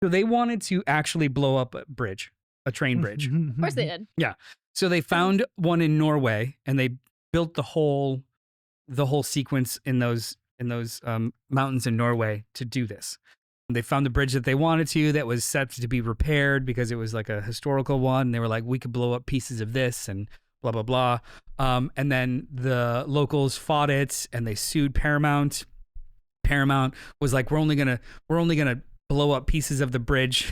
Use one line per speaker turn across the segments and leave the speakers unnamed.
So they wanted to actually blow up a bridge, a train bridge.
Of course they did.
Yeah. So they found one in Norway, and they built the whole sequence in those mountains in Norway to do this. And they found the bridge that they wanted to, that was set to be repaired because it was like a historical one. And they were like, we could blow up pieces of this and blah blah blah. And then the locals fought it, and they sued Paramount. Paramount was like, we're only gonna blow up pieces of the bridge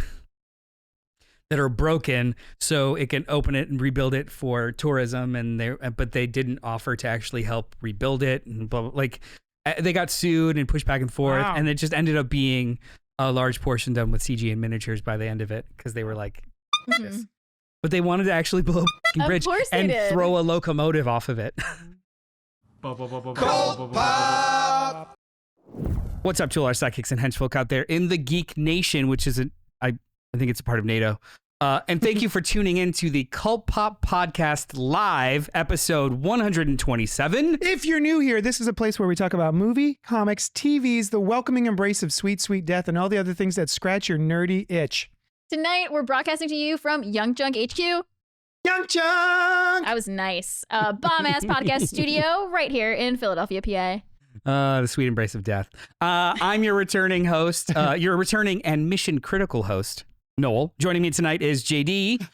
that are broken so it can open it and rebuild it for tourism. But they didn't offer to actually help rebuild it, and blah, blah, like they got sued and pushed back and forth.
Wow.
And it just ended up being a large portion done with CG and miniatures by the end of it, because they were like, this. But they wanted to actually blow up a bridge and throw a locomotive off of it. What's up to all our sidekicks and henchfolk out there in the Geek Nation, which is I think it's a part of NATO. And thank you for tuning in to the Cult Pop Podcast Live, episode 127.
If you're new here, this is a place where we talk about movie, comics, TVs, the welcoming embrace of sweet, sweet death, and all the other things that scratch your nerdy itch.
Tonight, we're broadcasting to you from Young Junk HQ.
Young Junk!
That was nice. Bomb-ass podcast studio right here in Philadelphia, PA.
The sweet embrace of death. I'm your returning host, your returning and mission critical host, Noel. Joining me tonight is JD.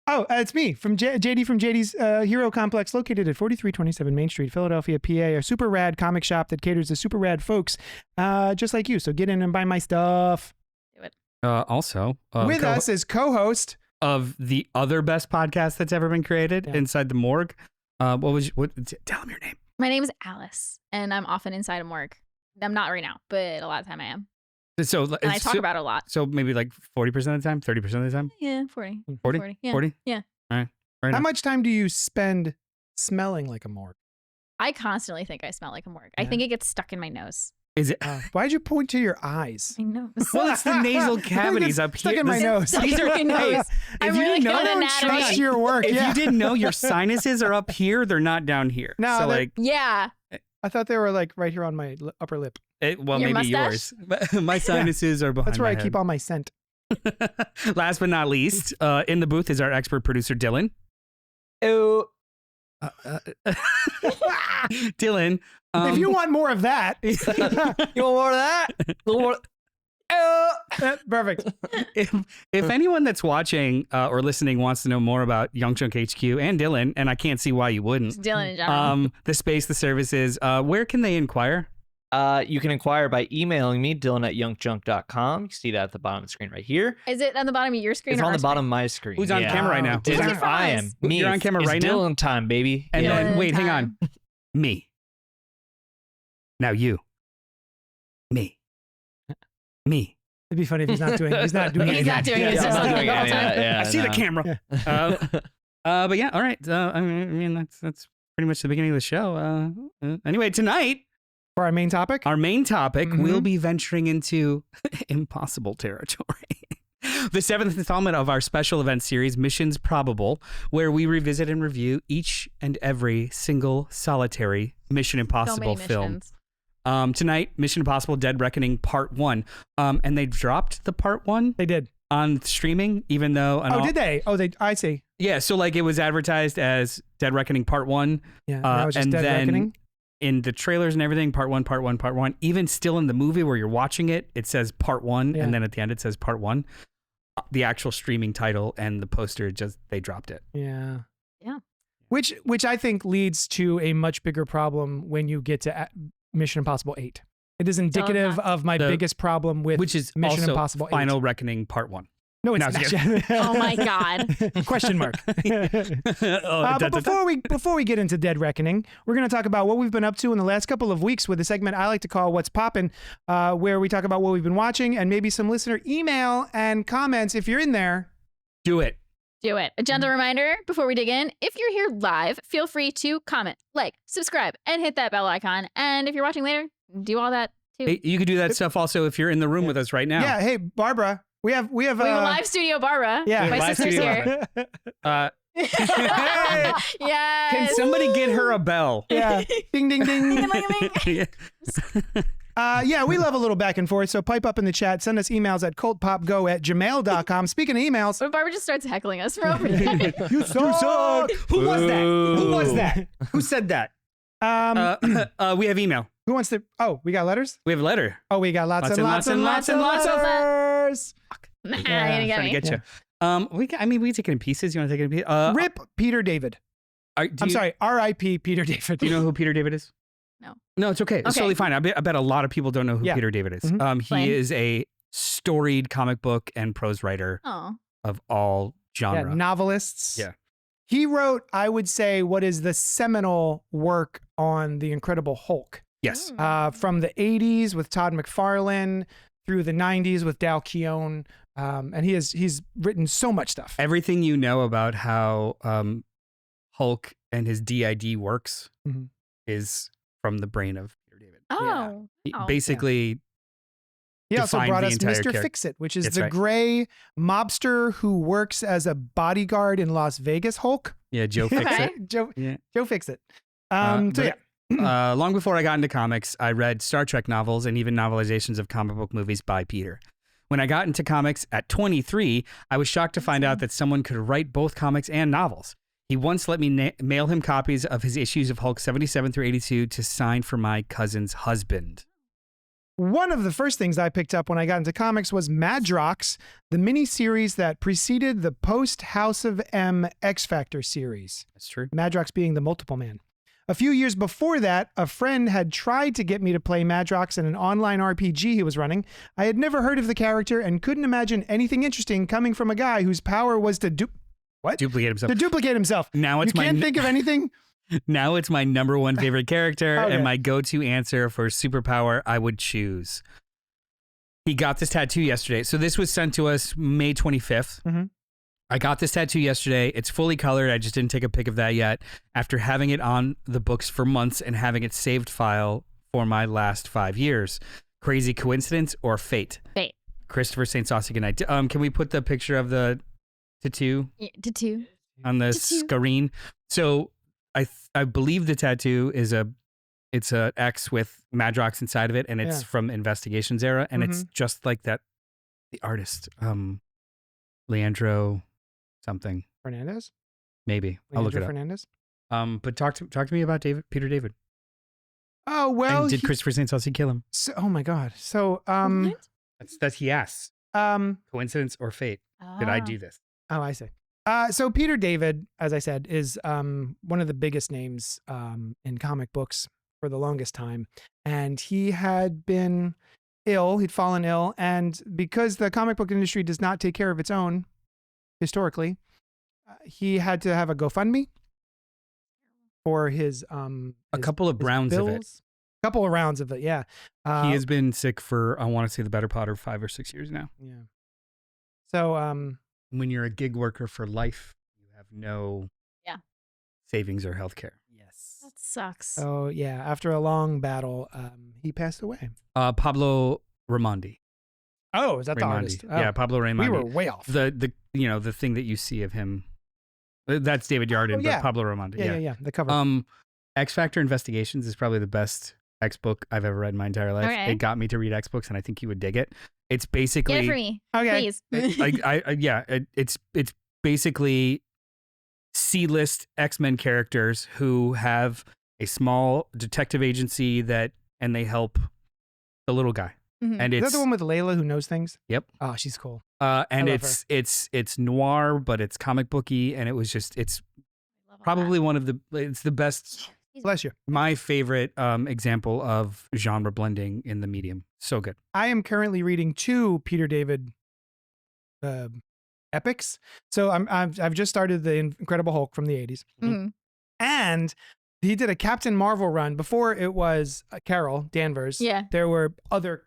Oh, it's me, from JD from JD's Hero Complex, located at 4327 Main Street, Philadelphia, PA, a super rad comic shop that caters to super rad folks just like you. So get in and buy my stuff.
Do it.
Also,
with us as co-host
of the other best podcast that's ever been created, Inside the Morgue. Tell him your name.
My name is Alice, and I'm often inside a morgue. I'm not right now, but a lot of the time I am.
So
and I talk about it a lot.
So maybe like 40% of the time, 30% of the time?
Yeah, 40.
40?
Yeah.
40?
Yeah.
All right. Right
How
now.
much time do you spend smelling like a morgue?
I constantly think I smell like a morgue. I think it gets stuck in my nose.
Is it?
Why'd you point to your eyes?
My nose.
Well, it's the nasal cavities up
Stuck
here.
in my nose.
These are my nose. I'm really good at
Don't
anatomy.
trust your work.
If
Yeah.
you didn't know, your sinuses are up here, they're not down here.
No,
so
they're-
like,
Yeah.
I thought they were like right here on my upper lip.
well,
Your
maybe
mustache?
yours. But my sinuses are behind
That's where
my
I
head.
keep all my scent.
Last but not least, in the booth is our expert producer, Dylan.
Oh.
Dylan.
If you want more of that,
You want more of that? A little more.
perfect.
if anyone that's watching or listening wants to know more about Young Junk HQ and Dylan, and I can't see why you wouldn't,
It's Dylan in general.
the space, the services, where can they inquire?
You can inquire by emailing me, dylan@youngjunk.com. You can see that at the bottom of the screen right here.
Is it on the bottom of your screen
It's
or
on
our
the bottom
screen?
of my screen.
Who's on camera right now?
Who's on-
I am. Me.
You're on camera
It's
right now?
Dylan time, baby.
And
Yeah.
then, wait, hang
Time.
on. Me. Now you. Me. Me.
It'd be funny if he's not doing. He's not doing.
He's
anything.
not doing it.
Yeah,
It's
I'm
just
not
on
doing
the
any
whole
of
time.
that. Yeah,
I see the
no.
camera. But yeah, all right. I mean, that's pretty much the beginning of the show. Anyway, tonight,
For our main topic.
our main topic,
Mhm.
we'll be venturing into impossible territory. The 7th installment of our special event series, Missions Probable, where we revisit and review each and every single solitary Mission
So
Impossible
many
film.
missions.
Tonight, Mission Impossible Dead Reckoning Part 1. And they dropped the Part 1
They did.
on streaming, even though...
Did they? Oh, they. I see.
Yeah, so like it was advertised as Dead Reckoning Part 1.
Yeah. Now it's just
and
Dead
then
Reckoning.
in the trailers and everything, Part 1, Part 1, Part 1. Even still in the movie where you're watching it, it says Part 1,
Yeah.
and then at the end it says Part 1. The actual streaming title and the poster, they dropped it.
Yeah.
Yeah.
Which I think leads to a much bigger problem when you get to Mission Impossible 8. It is indicative of my
The-
biggest problem with
Which is
Mission
also
Impossible 8.
Final Reckoning Part 1.
No, it's
No,
not.
it's
Oh my God.
Question mark. But before we get into Dead Reckoning, we're going to talk about what we've been up to in the last couple of weeks with a segment I like to call What's Poppin', where we talk about what we've been watching and maybe some listener email and comments if you're in there.
Do it.
Do it. A gentle reminder before we dig in, if you're here live, feel free to comment, like, subscribe, and hit that bell icon. And if you're watching later, do all that too.
Hey, you could do that stuff also if you're in the room with us right now.
Yeah. Hey, Barbara, we have
We have a live studio, Barbara.
yeah.
My
Live
sister's
studio,
here. Yes.
Can somebody get her a bell?
Yeah. Ding, ding, ding.
Ding, ding, ding.
Yeah.
Yeah, we love a little back and forth. So pipe up in the chat. Send us emails at cultpopgo@gmail.com. Speaking of emails.
What if Barbara just starts heckling us from over here?
You suck.
Who was that? Who was that? Who said that? We have email.
Who wants to? Oh, we got letters?
We have a letter.
Oh, we got lots of
Lots and lots
letters.
Nah,
Yeah,
you got
Trying
me.
to get you. We take it in pieces. You want to take it in pieces?
Rip Peter David. I'm sorry, R.I.P. Peter David.
Do you know who Peter David is?
No.
No, it's okay. It's
Okay.
totally fine. I bet a lot of people don't know who
Yeah.
Peter David is.
Mhm.
Explain.
He is a storied comic book and prose writer
Oh.
of all
Yeah,
genre.
novelists.
Yeah.
He wrote, I would say, what is the seminal work on The Incredible Hulk.
Yes.
From the 80s with Todd McFarlane through the 90s with Dal Keown. And he's written so much stuff.
Everything you know about how Hulk and his DID works
Mhm.
is from the brain of Peter David.
Oh.
He
Oh.
basically,
He also
defined
brought
the
us
entire
Mr.
character.
Fix-It, which is
That's
the
right.
gray mobster who works as a bodyguard in Las Vegas Hulk.
Joe fixed
Okay.
it.
Joe,
Yeah.
Joe Fix-It.
But,
So yeah.
long before I got into comics, I read Star Trek novels and even novelizations of comic book movies by Peter. When I got into comics at 23, I was shocked to find out that someone could write both comics and novels. He once let me mail him copies of his issues of Hulk 77 through 82 to sign for my cousin's husband.
One of the first things I picked up when I got into comics was Madrox, the mini-series that preceded the post-House of M X-Factor series.
That's true.
Madrox being the multiple man. A few years before that, a friend had tried to get me to play Madrox in an online RPG he was running. I had never heard of the character and couldn't imagine anything interesting coming from a guy whose power was to
Duplicate himself.
to duplicate himself.
Now it's
You can't think of anything?
Now it's my number one favorite character
Okay.
and my go-to answer for superpower I would choose. He got this tattoo yesterday. So this was sent to us May 25th.
Mhm.
I got this tattoo yesterday. It's fully colored. I just didn't take a pic of that yet. After having it on the books for months and having it saved file for my last 5 years. Crazy coincidence or fate?
Fate.
Christopher St. Saucy, good night. Can we put the picture of the tattoo
Yeah, tattoo.
on the
Tattoo.
screen? So I believe the tattoo is it's a X with Madrox inside of it, and it's
Yeah.
from Investigations era, and it's just like that. The artist, Leandro something,
Fernandez?
maybe I'll look it up.
Fernandez?
But talk to me about Peter David.
Oh, well.
And did Christopher St. Saucy kill him?
Oh my God. So,
What?
That's he asks. Coincidence or fate? Did I do this?
Oh, I see. So Peter David, as I said, is one of the biggest names in comic books for the longest time. And he had been ill. He'd fallen ill. And because the comic book industry does not take care of its own, historically, he had to have a GoFundMe for his
A couple of rounds of it.
A couple of rounds of it, yeah.
He has been sick for, I want to say, the better part of 5 or 6 years now.
Yeah. So,
When you're a gig worker for life, you have no savings or health care. Yes.
That sucks.
so yeah, after a long battle, he passed away.
Pablo Raimondi.
Oh, is that the
Raimondi.
artist? Oh,
Yeah, Pablo Raimondi.
we were way off.
The thing that you see of him, that's David Yardin,
yeah.
but Pablo Raimondi.
Yeah. The cover.
X Factor Investigations is probably the best X book I've ever read in my entire life.
Okay.
It got me to read X books, and I think you would dig it. It's
Get
basically
it for me,
Okay.
please.
it's basically C-list X-Men characters who have a small detective agency and they help the little guy.
Mhm.
And
Is that
it's
the one with Layla who knows things?
Yep.
Oh, she's cool.
and
love
it's noir, but it's comic booky, and it's
Love all
probably it's the best,
Bless you.
my favorite example of genre blending in the medium. So good.
I am currently reading 2 Peter David epics. So I've just started the Incredible Hulk from the 80s.
that. Mhm.
And he did a Captain Marvel run. Before it was Carol Danvers.
Yeah.
There were other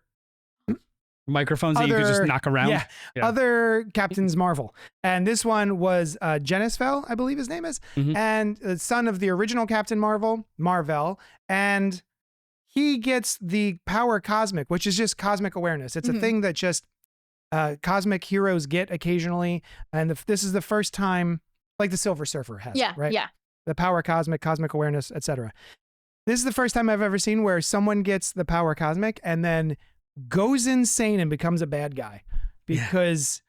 Microphones that you could just
Other-
knock around.
Yeah,
Yeah.
other Captains Marvel. And this one was Genisfell, I believe his name is,
Mhm.
and the son of the original Captain Marvel. And he gets the power cosmic, which is just cosmic awareness. It's a
Mhm.
thing that just cosmic heroes get occasionally. And this is the first time, like the Silver Surfer has,
Yeah.
right?
Yeah.
The power cosmic awareness, etc. This is the first time I've ever seen where someone gets the power cosmic and then goes insane and becomes a bad guy because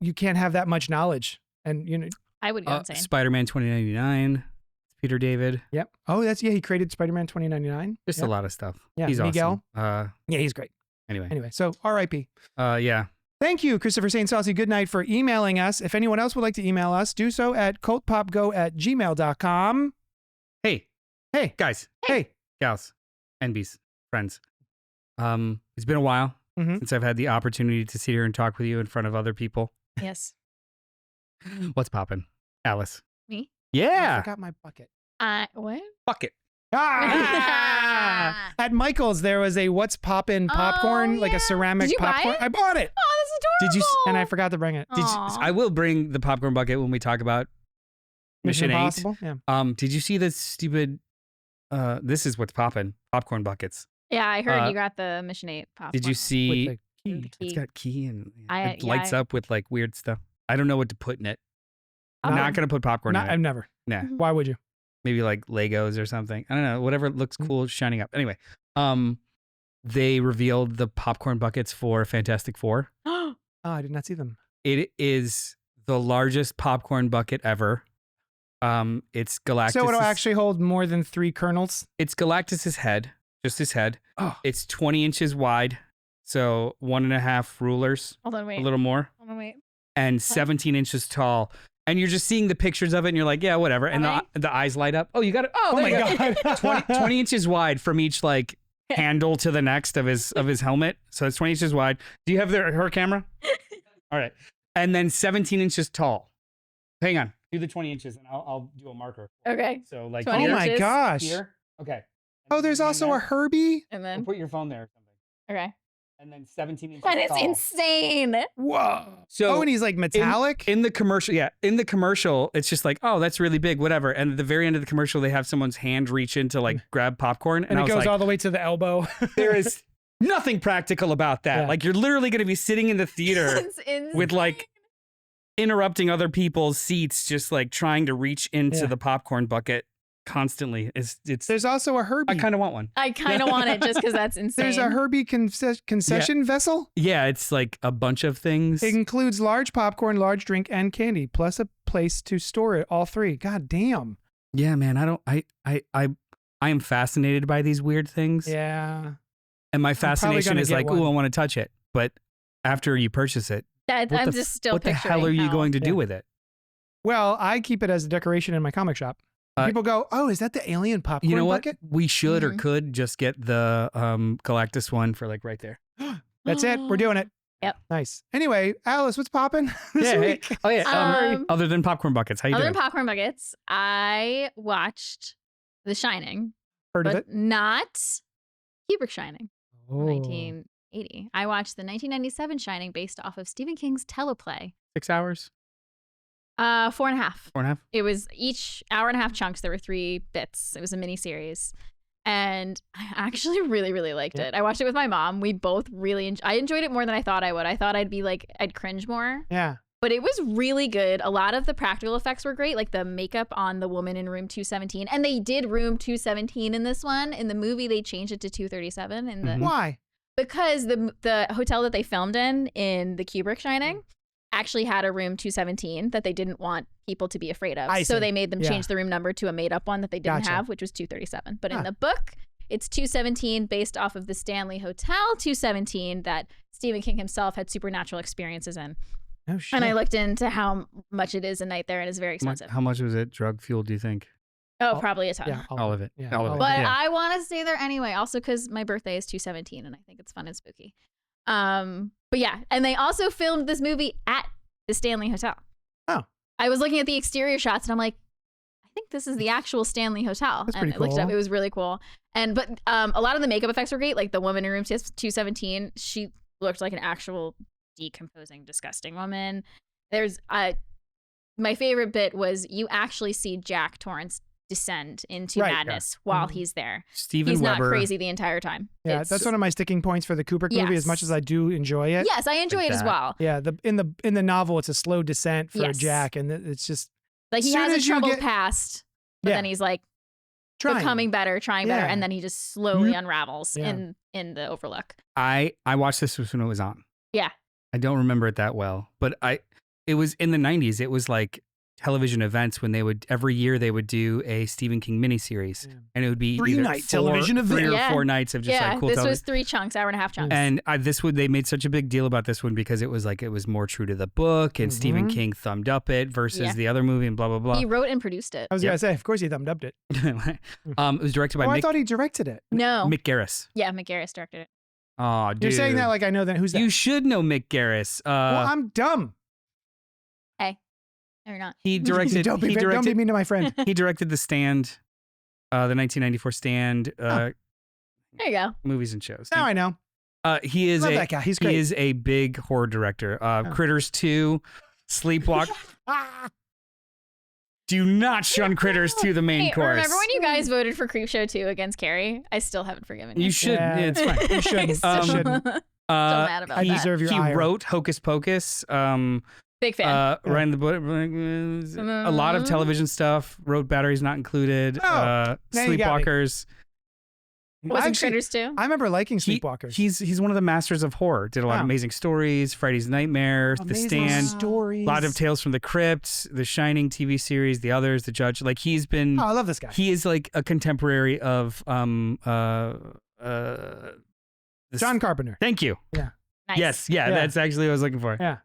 you can't have that much knowledge. And, you know,
I would go insane.
Spider-Man 2099, Peter David.
Yep. Oh, he created Spider-Man 2099.
Just a lot of stuff.
Yeah.
He's
Miguel.
awesome.
Yeah, he's great.
Anyway,
So R.I.P.
Yeah.
Thank you, Christopher St. Saucy Goodnight, for emailing us. If anyone else would like to email us, do so at cultpopgo@gmail.com.
Hey, guys.
Hey.
Gals, NBs, friends. It's been a while since I've had the opportunity to sit here and talk with you in front of other people.
Yes.
What's poppin'? Alice.
Me?
Yeah.
I forgot my bucket.
What?
Bucket.
At Michael's, there was a What's Poppin' popcorn, like a ceramic
Did you
popcorn.
buy it?
I bought it.
Oh, that's adorable.
Did you?
And I forgot to bring it.
I will bring the popcorn bucket when we talk about Mission 8.
Impossible? Yeah.
Did you see this stupid? This is what's poppin'. Popcorn buckets.
Yeah, I heard you got the Mission 8 popcorn.
Did you see?
With the key.
It's got key and it
Yeah,
lights up with like weird stuff. I don't know what to put in it. I'm
No.
not gonna put popcorn in
I've
it.
never.
Nah.
Why would you?
Maybe like Legos or something. I don't know. Whatever looks cool shining up. Anyway, they revealed the popcorn buckets for Fantastic Four.
Oh, I did not see them.
It is the largest popcorn bucket ever. It's Galactus.
So it'll actually hold more than 3 kernels?
It's Galactus's head, just his head.
Oh.
It's 20 inches wide, so 1.5 rulers,
Hold on, wait.
a little more,
Hold on, wait.
and 17 inches tall. And you're just seeing the pictures of it, and you're like, yeah, whatever. And the eyes light up. Oh, you got it. Oh,
my
there you go.
God.
20 inches wide from each like handle to the next of his helmet. So it's 20 inches wide. Do you have her camera? All right. And then 17 inches tall. Hang on. Do the 20 inches, and I'll do a marker.
Okay.
So like
20
here,
Oh my
inches.
gosh.
here. Okay.
Oh, there's also a Herbie?
And
Or
then,
put your phone there or something.
okay.
And then 17 inches
And it's
tall.
Whoa.
insane.
So
Oh, and he's like metallic?
in the commercial, in the commercial, it's just like, oh, that's really big, whatever. And at the very end of the commercial, they have someone's hand reach in to like grab popcorn,
and
I
it
was
goes
like,
all the way to the elbow.
there is nothing practical about that.
Yeah.
Like you're literally going to be sitting in the theater
It's insane.
with like interrupting other people's seats, just like trying to reach into
Yeah.
the popcorn bucket constantly. It's.
There's also a Herbie.
I kind of want one.
I kind of want it just because that's insane.
There's a Herbie concession vessel.
Yeah, it's like a bunch of things.
It includes large popcorn, large drink, and candy, plus a place to store it. All 3. God damn.
Yeah, man. I am fascinated by these weird things.
Yeah.
And my
probably
fascination
gonna
is
get
like,
one.
ooh, I want to touch it. But after you purchase it,
That,
what
I'm
the
just
f-
still
what the
picturing
hell are you
how-
going to
Yeah.
do with it?
Well, I keep it as a decoration in my comic shop. People go, oh, is that the alien popcorn
You know what?
bucket?
We should or
Mhm.
could just get the Galactus one for like right there.
That's it. We're doing it.
Yep.
Nice. Anyway, Alice, what's popping this
Yeah, hey.
week?
Oh yeah. Other than popcorn buckets, how you
Other
doing?
than popcorn buckets, I watched The Shining,
Heard of
but
it?
not Kubrick Shining from
Oh.
1980. I watched the 1997 Shining based off of Stephen King's teleplay.
6 hours,
4.5.
4.5.
It was each hour and a half chunks. There were 3 bits. It was a mini series. And I actually really, really liked
Yeah.
it. I watched it with my mom. We both really I enjoyed it more than I thought I would. I thought I'd be like, I'd cringe more.
Yeah.
But it was really good. A lot of the practical effects were great, like the makeup on the woman in room 217. And they did room 217 in this one. In the movie, they changed it to 237. In the
Mhm.
Why?
because the hotel that they filmed in the Kubrick Shining actually had a room 217 that they didn't want people to be afraid of.
I
So
see.
they made them
Yeah.
change the room number to a made up one that they didn't
Gotcha.
have, which was 237. But
Huh.
in the book, it's 217 based off of the Stanley Hotel 217 that Stephen King himself had supernatural experiences in.
Oh, shit.
And I looked into how much it is a night there, and it's very expensive.
How much was it? Drug fueled? Do you think?
Oh,
All-
probably a ton.
Yeah.
All of it.
Yeah,
All of it.
But
Yeah.
I want to stay there anyway, also because my birthday is 217 and I think it's fun and spooky. But yeah, and they also filmed this movie at the Stanley Hotel.
Oh.
I was looking at the exterior shots and I'm like, I think this is the actual Stanley Hotel.
That's
and
pretty
I looked it up.
cool.
It was really cool. But a lot of the makeup effects were great. Like the woman in room 217, she looked like an actual decomposing, disgusting woman. There's my favorite bit was you actually see Jack Torrance descend into
Right, yeah.
madness while
Mhm.
he's there.
Steven
He's
Weber.
not crazy the entire time.
Yeah,
It's-
that's one of my sticking points for the Kubrick movie. As much
Yes.
as I do enjoy it,
Yes, I enjoy
Like
it as
that.
well.
yeah. In the novel, it's a slow descent for
Yes.
Jack, and it's just
Like he
Soon
has a
as you
troubled
get-
past, but
Yeah.
then he's like becoming better, trying better, and then he just slowly unravels in the Overlook.
I watched this when it was on.
Yeah.
I don't remember it that well, but it was in the 90s. It was like television events when every year they would do a Stephen King miniseries, and it would be
television event,
3 or 4 nights of just like cool.
This was 3 chunks, hour and a half chunks.
And they made such a big deal about this one because it was more true to the book, and Stephen King thumbed up it versus the other movie, and blah blah blah.
He wrote and produced it.
I was gonna say, of course he thumbed upped it.
It was directed by.
I thought he directed it.
No,
Mick Garris.
Yeah, Mick Garris directed it.
Oh, dude.
You're saying that like I know that. Who's that?
You should know Mick Garris.
Well, I'm dumb.
Hey, no, you're not.
He directed.
Don't be mean to my friend.
He directed The Stand, the 1994 Stand.
There you go.
Movies and shows.
Now I know.
He is
that guy. He's great.
He is a big horror director. Critters 2, Sleepwalk. Do not shun Critters 2, the main course.
Remember when you guys voted for Creepshow 2 against Carrie? I still haven't forgiven you.
You should.
Yeah,
it's fine.
You shouldn't.
Still mad about
I
that.
deserve your
He
ire.
wrote Hocus Pocus.
Big fan.
Ran the book. A lot of television stuff. Wrote Batteries Not Included.
Now you got me.
Sleepwalkers.
Wasn't Critters 2?
I remember liking Sleepwalkers.
He's one of the masters of horror. Did a lot of Amazing Stories, Freddy's Nightmare, The Stand,
Stories.
a lot of Tales from the Crypt, The Shining TV series, The Others, The Judge. Like he's been.
Oh, I love this guy.
He is like a contemporary of
John Carpenter.
Thank you.
Yeah.
Nice.
Yes. Yeah, that's actually what I was looking for.
Yeah.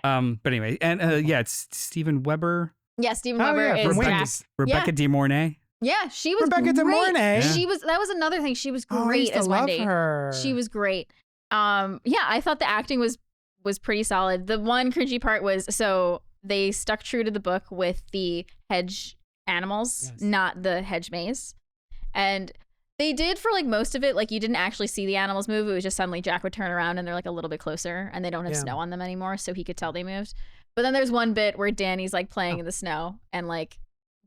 But anyway, and it's Steven Weber.
Yeah, Steven
Oh,
Weber
yeah,
is
from
Jack.
Wings.
Rebecca De Mornay.
Yeah, she was
Rebecca De
great.
Mornay.
She was. That was another thing. She was
Oh, I
great
used to
as
love
Wendy.
her.
She was great. Yeah, I thought the acting was pretty solid. The one cringy part was so they stuck true to the book with the hedge animals, not the hedge maze, and they did for like most of it. Like you didn't actually see the animals move. It was just suddenly Jack would turn around and they're like a little bit closer, and they don't have snow on them anymore, so he could tell they moved. But then there's one bit where Danny's like playing in the snow and like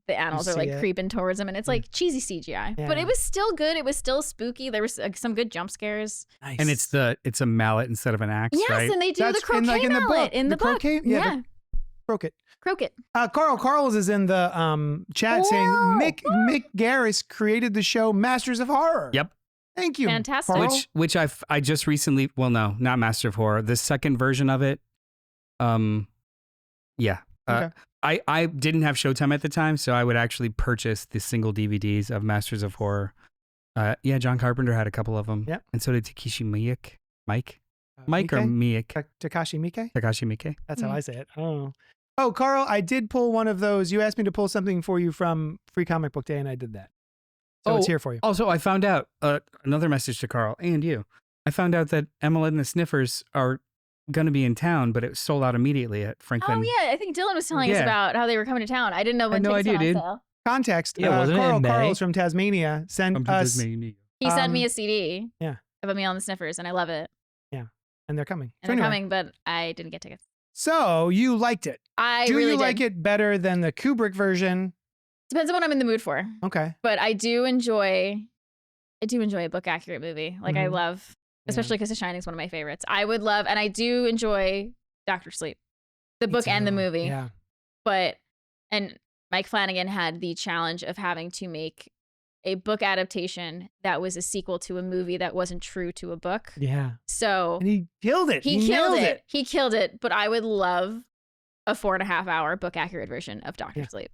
the animals are like creeping towards him, and it's like cheesy CGI, but it was still good. It was still spooky. There was some good jump scares.
Nice.
And it's a mallet instead of an axe,
Yes,
right?
and they do
That's
the croquet
in the book.
mallet in the book.
Croquet? Yeah. Croquet. Carl's is in the chat saying Mick Garris created the show Masters of Horror.
Yep.
Thank you.
Fantastic.
Carl.
Which I just recently, well, no, not Master of Horror, the second version of it. Yeah.
Okay.
I didn't have Showtime at the time, so I would actually purchase the single DVDs of Masters of Horror. Yeah, John Carpenter had a couple of them.
Yep.
And so did Takashi Miike. Mike or
Miike?
Miike?
Takashi Miike?
Takashi Miike.
That's how I say it. Oh, Carl, I did pull one of those. You asked me to pull something for you from Free Comic Book Day, and I did that. So it's here for you.
Also, I found out another message to Carl and you. I found out that Emma and the Sniffers are going to be in town, but it was sold out immediately at Franklin.
Oh yeah, I think Dylan was telling us about how they were coming to town. I didn't know when
no
tickets
idea,
were on
dude.
sale.
Context.
Yeah, wasn't it in May?
Carl's from Tasmania sent us.
He sent me a CD.
Yeah.
Of Emil and the Sniffers, and I love it.
Yeah, and they're coming.
And they're coming, but I didn't get tickets.
So you liked it.
Do
you
really
like
did.
it better than the Kubrick version?
Depends on what I'm in the mood for.
Okay.
But I do enjoy a book accurate movie. Like I love, especially because The Shining is one of my favorites. I would love, and I do enjoy Dr. Sleep, the book and the movie.
Yeah.
And Mike Flanagan had the challenge of having to make a book adaptation that was a sequel to a movie that wasn't true to a book.
Yeah.
So
And he killed it.
he
nailed
killed it. He killed it. But I would love a 4.5 hour book accurate version of Dr. Sleep.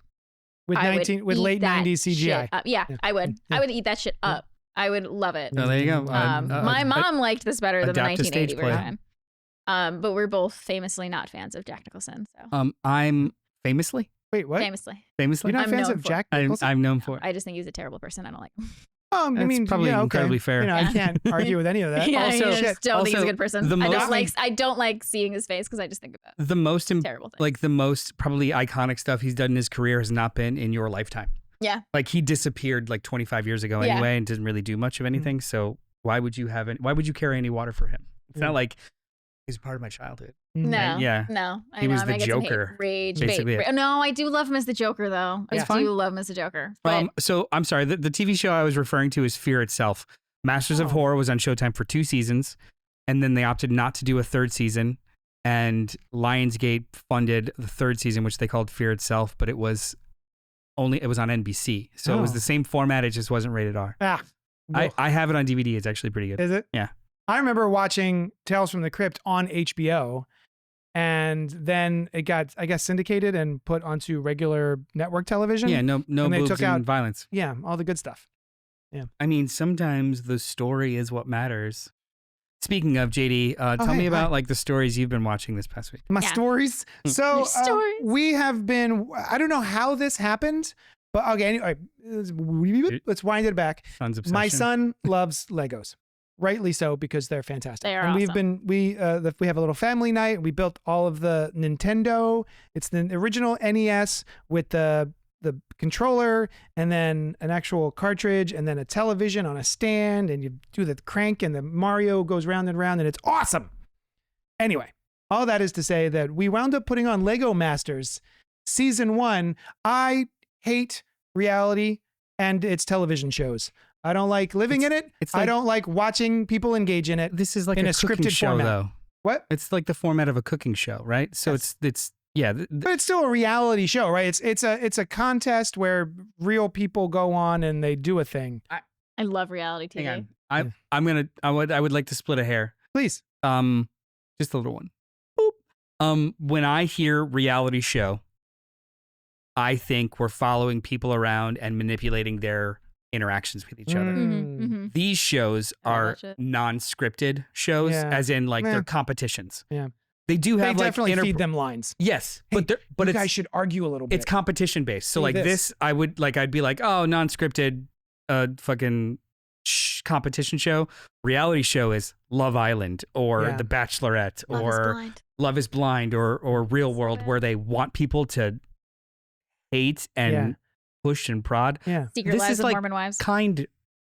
With
I would
late
eat that
90s CGI.
shit up. Yeah, I would.
Yeah.
I would eat that shit up. I would love it.
Oh, there you go.
My mom liked this better than the
adapt a
1980
stage play.
version. But we're both famously not fans of Jack Nicholson. So
I'm famously.
Wait, what?
famously,
Famously,
You're not
I'm
fans
known
of
for
Jack
I'm
Nicholson?
known for it.
I just think he's a terrible person. I don't like him.
I
That's
mean,
probably
okay.
incredibly fair.
You know, I can't argue with any of that.
Yeah,
Also-
I just don't think he's a
also,
good person.
the
I don't like seeing his face because I just think about
The most
terrible things.
like the most probably iconic stuff he's done in his career has not been in your lifetime.
Yeah.
Like he disappeared like 25 years ago
Yeah.
anyway and didn't really do much of anything. So why would you carry any water for him? It's not like he's part of my childhood.
No,
Right? Yeah.
no. I
He
know,
was
I
the
might get some hate,
Joker,
rage,
basically.
bait. No, I do love him as the Joker, though.
That's
I
fine.
do love him as the Joker. But
So I'm sorry. The TV show I was referring to is Fear Itself. Masters of Horror was on Showtime for 2 seasons, and then they opted not to do a 3rd season. And Lionsgate funded the 3rd season, which they called Fear Itself, but it was it was on NBC, so it was
Oh.
the same format. It just wasn't rated R.
Ah, well,
I have it on DVD. It's actually pretty good.
is it?
Yeah.
I remember watching Tales from the Crypt on HBO, and then it got, I guess, syndicated and put onto regular network television.
Yeah, no
And they
boobs
took
and
out-
violence.
Yeah, all the good stuff.
I mean, sometimes the story is what matters. Speaking of JD, tell
hey,
me about
hi.
like the stories you've been watching this past week.
My
Yeah.
stories.
Mm.
So
Your stories.
we have been, I don't know how this happened, but okay, anyway, let's wind it back.
Son's obsession.
My son loves Legos. Rightly so, because they're fantastic.
They are
and we've
awesome.
been we have a little family night. We built all of the Nintendo. It's the original NES with the controller and then an actual cartridge and then a television on a stand, and you do the crank and the Mario goes round and round, and it's awesome. Anyway, all that is to say that we wound up putting on Lego Masters season 1. I hate reality and its television shows. I don't like living in it.
it's
I
like-
don't like watching people engage in it.
This is like
in
a
a
cooking
scripted
show,
format.
though.
What?
It's like the format of a cooking show, right? So
Yes.
it's yeah.
But it's still a reality show, right? It's a contest where real people go on and they do a thing.
I love reality TV.
Hang on. I would like to split a hair.
Please.
Just a little one. Boop. When I hear reality show, I think we're following people around and manipulating their interactions with each other.
Mhm, mhm.
These shows
I love
are
that shit.
non-scripted shows,
Yeah.
as in like
Meh.
they're competitions.
Yeah.
They do
They
have like
definitely feed them lines.
Yes,
Hey,
but
you
it's
guys should argue a little bit.
it's competition based. So
See
like
this.
this, I'd be like, oh, non-scripted, fucking competition show. Reality show is Love Island or
Yeah.
The Bachelorette
Love is
or
Blind.
Love is Blind or Real
So
World,
good.
where they want people to hate and
Yeah.
push and prod.
Yeah.
Secret
This
Lives
is
of
like
Mormon Wives.
Kind,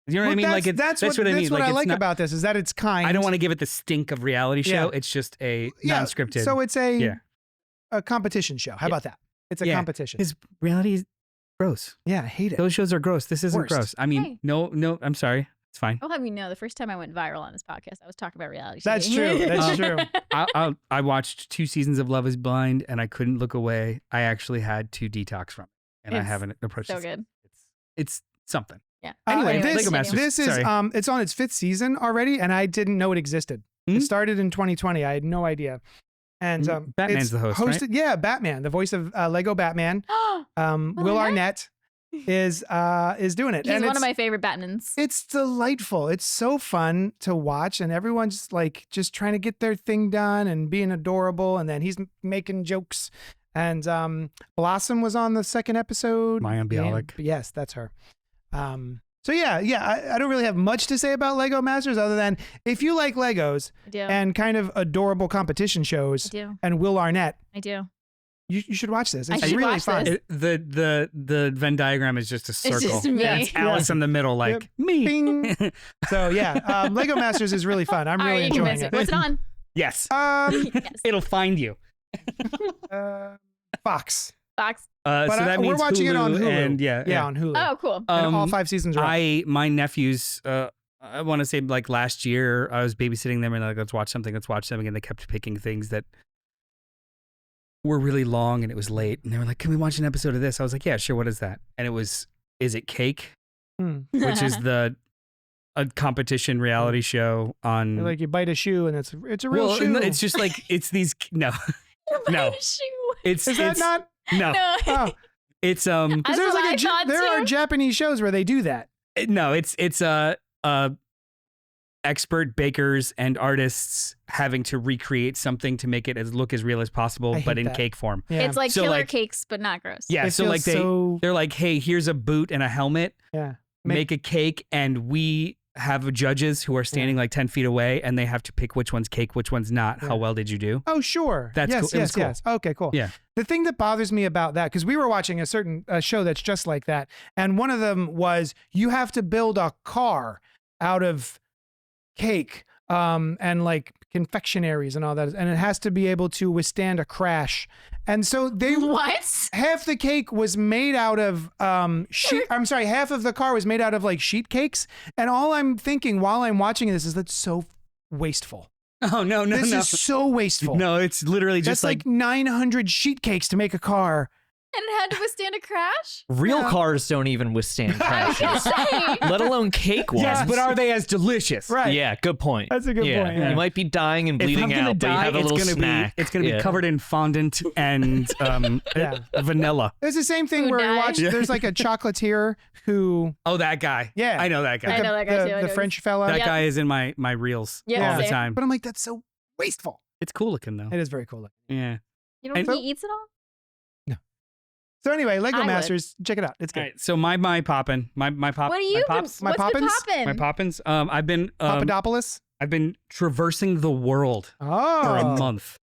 you know what I mean? Like
that's
what
what
I mean.
That's what I
it's
like
not-
about this is that it's kind.
I don't want to give it the stink of reality show.
Yeah.
It's just a
Yeah,
non-scripted.
So it's a
Yeah.
a competition show. How
Yeah.
about that? It's a
Yeah.
competition.
Because reality is gross.
Yeah, I hate it.
Those shows are gross. This isn't
Worst.
gross. I mean,
Hey.
no, I'm sorry. It's fine.
I'll have you know, the first time I went viral on this podcast, I was talking about reality.
That's
TV.
true. That's true.
I watched 2 seasons of Love is Blind and I couldn't look away. I actually had to detox from it. And I
It's
haven't approached
so
it.
good.
It's something.
Yeah.
Anyway,
this,
Lego Masters.
this is
Sorry.
it's on its 5th season already, and I didn't know it existed. It
Hmm?
started in 2020. I had no idea. And
Batman's
it's
the host,
hosted,
right?
Yeah, Batman, the voice of Lego Batman. Will
yeah?
Arnett is doing it.
He's
and
one of
it's-
my favorite Batmans.
It's delightful. It's so fun to watch, and everyone's like just trying to get their thing done and being adorable. And then he's making jokes. And Blossom was on the 2nd episode.
Maya Bialik.
Yes, that's her. So yeah, I don't really have much to say about Lego Masters other than if you like Legos
I do.
and kind of adorable competition
I
shows
do.
and Will Arnett,
I do.
you should watch this.
I
It's
should
really
watch
fun.
this.
The Venn diagram is just a circle.
just me.
And it's Alice in the middle, like
Yep.
me.
Bing. So yeah, Lego Masters is really fun. I'm
All
really
right, you
enjoying
convinced
it.
me. What's it on?
Yes.
Yes.
It'll find you.
Fox.
Fox.
But
So that
we're
means
watching it on Hulu.
And yeah.
on Hulu.
Oh, cool.
And all 5 seasons are up.
My nephews, I want to say like last year, I was babysitting them and like, let's watch something. And they kept picking things that were really long and it was late. And they were like, can we watch an episode of this? I was like, yeah, sure. What is that? And it was, Is It Cake? Which is a competition reality show on.
Like you bite a shoe and it's a real shoe.
no, it's just like, it's these, no, No.
Shoe.
it's,
is that
it's,
not?
no,
No.
Oh,
it's,
That's
there's
what I
like
thought
there are
too.
Japanese shows where they do that.
no, it's expert bakers and artists having to recreate something to make it look as real as possible,
I hate
but in
that.
cake form.
Yeah.
It's like
So,
killer
like-
cakes, but not gross.
Yeah,
It
so
feels
like
so,
they're like, hey, here's a boot and a helmet.
yeah.
Make a cake, and we have judges who are standing like 10 feet away, and they have to pick which one's cake, which one's not.
Yeah.
How well did you do?
Oh, sure.
That's
yes,
cool. It was
yes,
cool.
yes. Okay, cool.
Yeah.
The thing that bothers me about that, because we were watching a certain show that's just like that, and one of them was you have to build a car out of cake and like confectionaries and all that, and it has to be able to withstand a crash. And so they
What?
half the cake was made out of sheet. I'm sorry, half of the car was made out of like sheet cakes. And all I'm thinking while I'm watching this is that's so wasteful.
Oh, no,
This is so wasteful.
No, it's literally
That's
just
like 900 sheet cakes to make a car.
And it had to withstand a crash?
Real cars don't even withstand crashes, let alone cake ones.
Yes, but are they as delicious?
Right.
Yeah, good point.
That's a good point. Yeah.
You might be dying and bleeding out, but you have a little snack.
It's gonna be covered in fondant and vanilla.
There's the same thing where we watch. There's like a chocolatier who.
Oh, that guy.
Yeah,
I know that guy.
I know that guy too.
The French fella.
That guy is in my reels all the time.
But I'm like, that's so wasteful.
It's cool looking though.
It is very cool looking.
Yeah.
You don't think he eats it all?
No. So anyway, Lego
I
Masters, check it out. It's good.
All right. So my Poppin, my pop.
What are you?
Pops,
my
what's been
Poppins?
poppin'?
my Poppins. I've been
Papadopoulos.
I've been traversing the world for a month.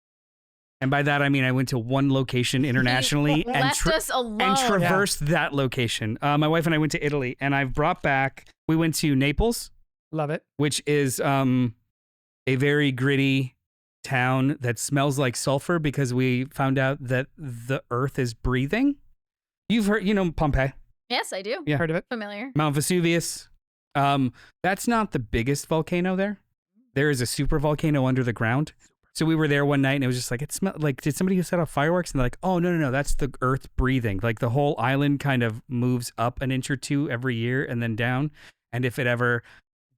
And by that I mean I went to one location internationally and
left us alone.
and traversed that location. My wife and I went to Italy, and I've brought back. We went to Naples,
Love it.
which is a very gritty town that smells like sulfur because we found out that the earth is breathing. You've heard, Pompeii,
Yes, I do.
Yeah.
Heard of it?
Familiar.
Mount Vesuvius. That's not the biggest volcano there. There is a super volcano under the ground. So we were there one night and it was just like, it smelled like, did somebody set off fireworks? And they're like, oh, no, that's the earth breathing. Like the whole island kind of moves up an inch or two every year and then down. And if it ever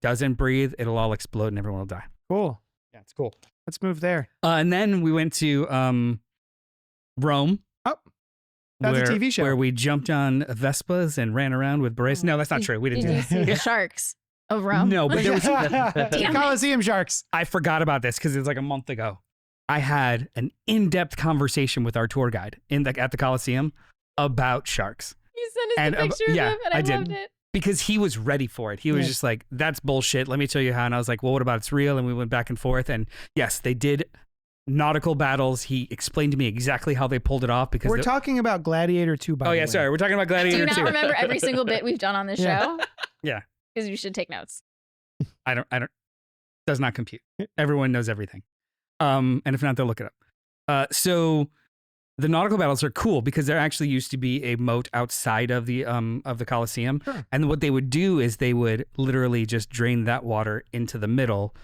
doesn't breathe, it'll all explode and everyone will die.
Cool.
Yeah, it's cool.
Let's move there.
And then we went to Rome.
Oh, that's a TV show.
Where we jumped on Vespas and ran around with berets. No, that's not true. We didn't
Did
do
you
that.
see the sharks of Rome?
No, but there was.
The Coliseum Sharks.
I forgot about this because it was like a month ago. I had an in-depth conversation with our tour guide at the Coliseum about sharks.
You sent us
And,
the picture of
yeah,
them, and
I
I
did.
loved it.
Because he was ready for it. He was just like, that's bullshit. Let me tell you how. And I was like, well, what about it's real? And we went back and forth. And yes, they did nautical battles. He explained to me exactly how they pulled it off. Because
We're talking about Gladiator 2, by the way.
Oh, yeah, sorry. We're talking about
Do
Gladiator
you not
2.
remember every single bit we've done on this show?
Yeah.
Because you should take notes.
I don't, does not compute. Everyone knows everything. And if not, they'll look it up. So the nautical battles are cool because there actually used to be a moat outside of the Coliseum.
Sure.
And what they would do is they would literally just drain that water into the middle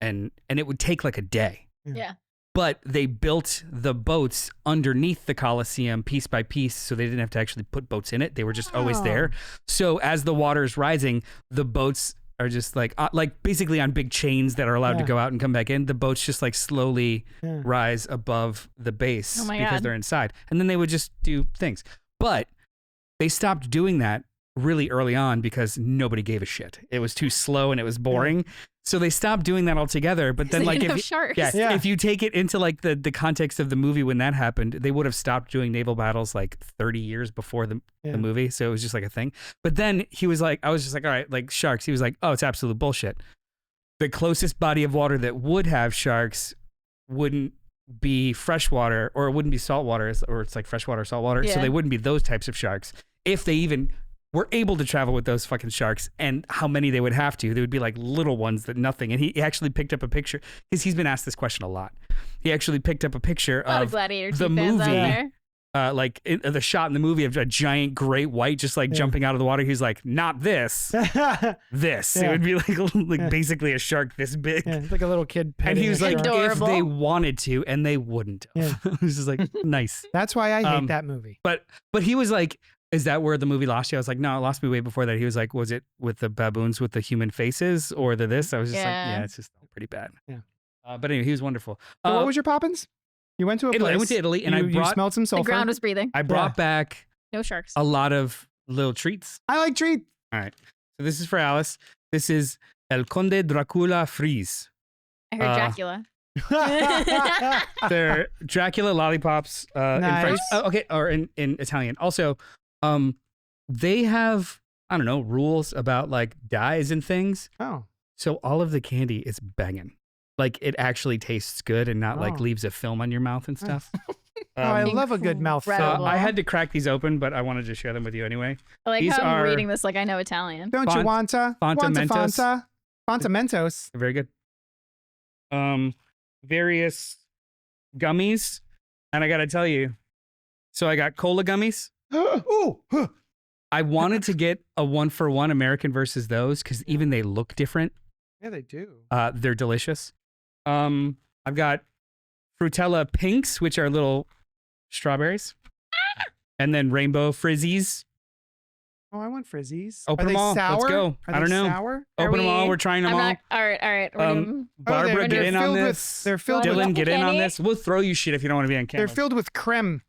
and it would take like a day.
Yeah.
But they built the boats underneath the Coliseum piece by piece, so they didn't have to actually put boats in it. They were just always there. So as the water is rising, the boats are just like basically on big chains that are allowed to go out and come back in. The boats just like slowly rise above the base because they're inside. And then they would just do things. But they stopped doing that really early on because nobody gave a shit. It was too slow and it was boring. So they stopped doing that altogether. But then like if you take it into like the context of the movie when that happened, they would have stopped doing naval battles like 30 years before the movie. So it was just like a thing. But then he was like, I was just like, all right, like sharks. He was like, oh, it's absolute bullshit. The closest body of water that would have sharks wouldn't be freshwater, or it wouldn't be saltwater, or it's like freshwater, saltwater. So they wouldn't be those types of sharks. If they even were able to travel with those fucking sharks, and how many they would have to, they would be like little ones that nothing. And he actually picked up a picture because he's been asked this question a lot. He actually picked up a picture of the movie, the shot in the movie of a giant great white just like jumping out of the water. He's like, not this, this. It would be like basically a shark this big.
Yeah, it's like a little kid.
And he was like,
Adorable.
if they wanted to, and they wouldn't. It was just like, nice.
That's why I hate that movie.
But he was like, is that where the movie lost you? I was like, no, it lost me way before that. He was like, was it with the baboons with the human faces or the this? I was just like, yeah, it's just pretty bad.
Yeah.
But anyway, he was wonderful.
So what was your Poppins? You went to a place.
I went to Italy and
you smelled some sulfur.
The ground was breathing.
I brought back
no sharks.
a lot of little treats.
I like treats.
All right. So this is for Alice. This is El Conde Dracula Freeze.
I heard Dracula.
They're Dracula lollipops in French. Or in Italian. Also, they have, I don't know, rules about like dyes and things.
Oh.
So all of the candy is banging. Like it actually tastes good and not like leaves a film on your mouth and stuff.
I love a good mouth film.
Incredible.
I had to crack these open, but I wanted to share them with you anyway.
I like
These
how I'm
are
reading this like I know Italian.
Don't you wanta?
Fanta
Mentos.
Very good. Various gummies. And I got to tell you, so I got cola gummies.
Ooh.
I wanted to get a 1-for-1 American versus those because even they look different.
Yeah, they do.
They're delicious. I've got Frutella Pinks, which are little strawberries. And then rainbow frizzies.
Oh, I want frizzies.
Open
Are
them
they
all.
sour?
Let's go.
Are
I don't
they
know.
Sour?
Open them all. We're trying them all.
All right.
Barbara,
they're
get in on
filled with-
this.
they're filled with-
Dylan, get in on
candy?
this. We'll throw you shit if you don't want to be on camera.
They're filled with creme.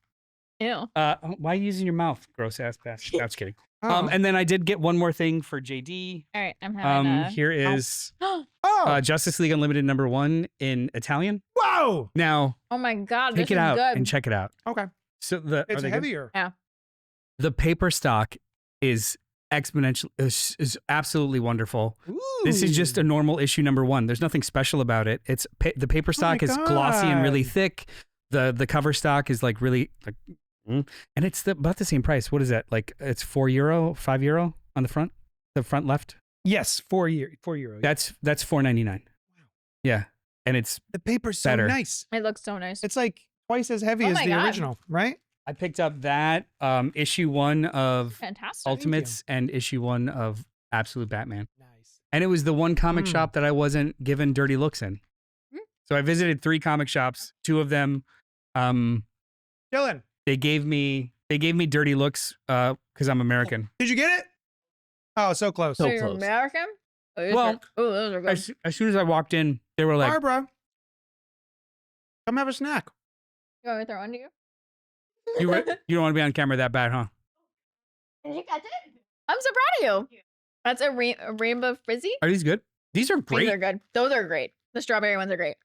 Ew.
Why are you using your mouth? Gross ass bastard. No, just kidding.
Oh.
And then I did get one more thing for JD.
All right, I'm having
Here is
Oh.
Justice League Unlimited #1 in Italian.
Whoa.
Now,
oh my god,
pick
this
it
is
out
good.
and check it out.
Okay.
So are
It's
they good?
heavier.
The paper stock is exponential. Is absolutely wonderful. This is just a normal issue #1. There's nothing special about it. It's the paper stock is glossy and really
God.
thick. The cover stock is like really like, and it's about the same price. What is that? Like it's €4, €5 on the front left.
Yes, €4.
That's $4.99. Yeah, and it's
The paper's so
better.
nice.
It looks so nice.
It's like twice as heavy
Oh
as
my
the
God.
original, right?
I picked up that issue 1 of
Fantastic.
Ultimates and issue 1 of Absolute Batman.
Nice.
And it was the one comic
Mm.
shop that I wasn't given dirty looks in.
Mm.
So I visited 3 comic shops. 2 of them,
Dylan,
they gave me dirty looks because I'm American.
did you get it? Oh, so close.
So
So
you're
close.
American? Oh,
Well,
those are good.
As soon as I walked in, they were like,
Barbara, come have a snack.
You want me to throw one to you?
you don't want to be on camera that bad, huh?
Did you catch it? I'm so proud of you. That's a rainbow frizzy.
Are these good? These are
These
great.
are good. Those are great. The strawberry ones are great.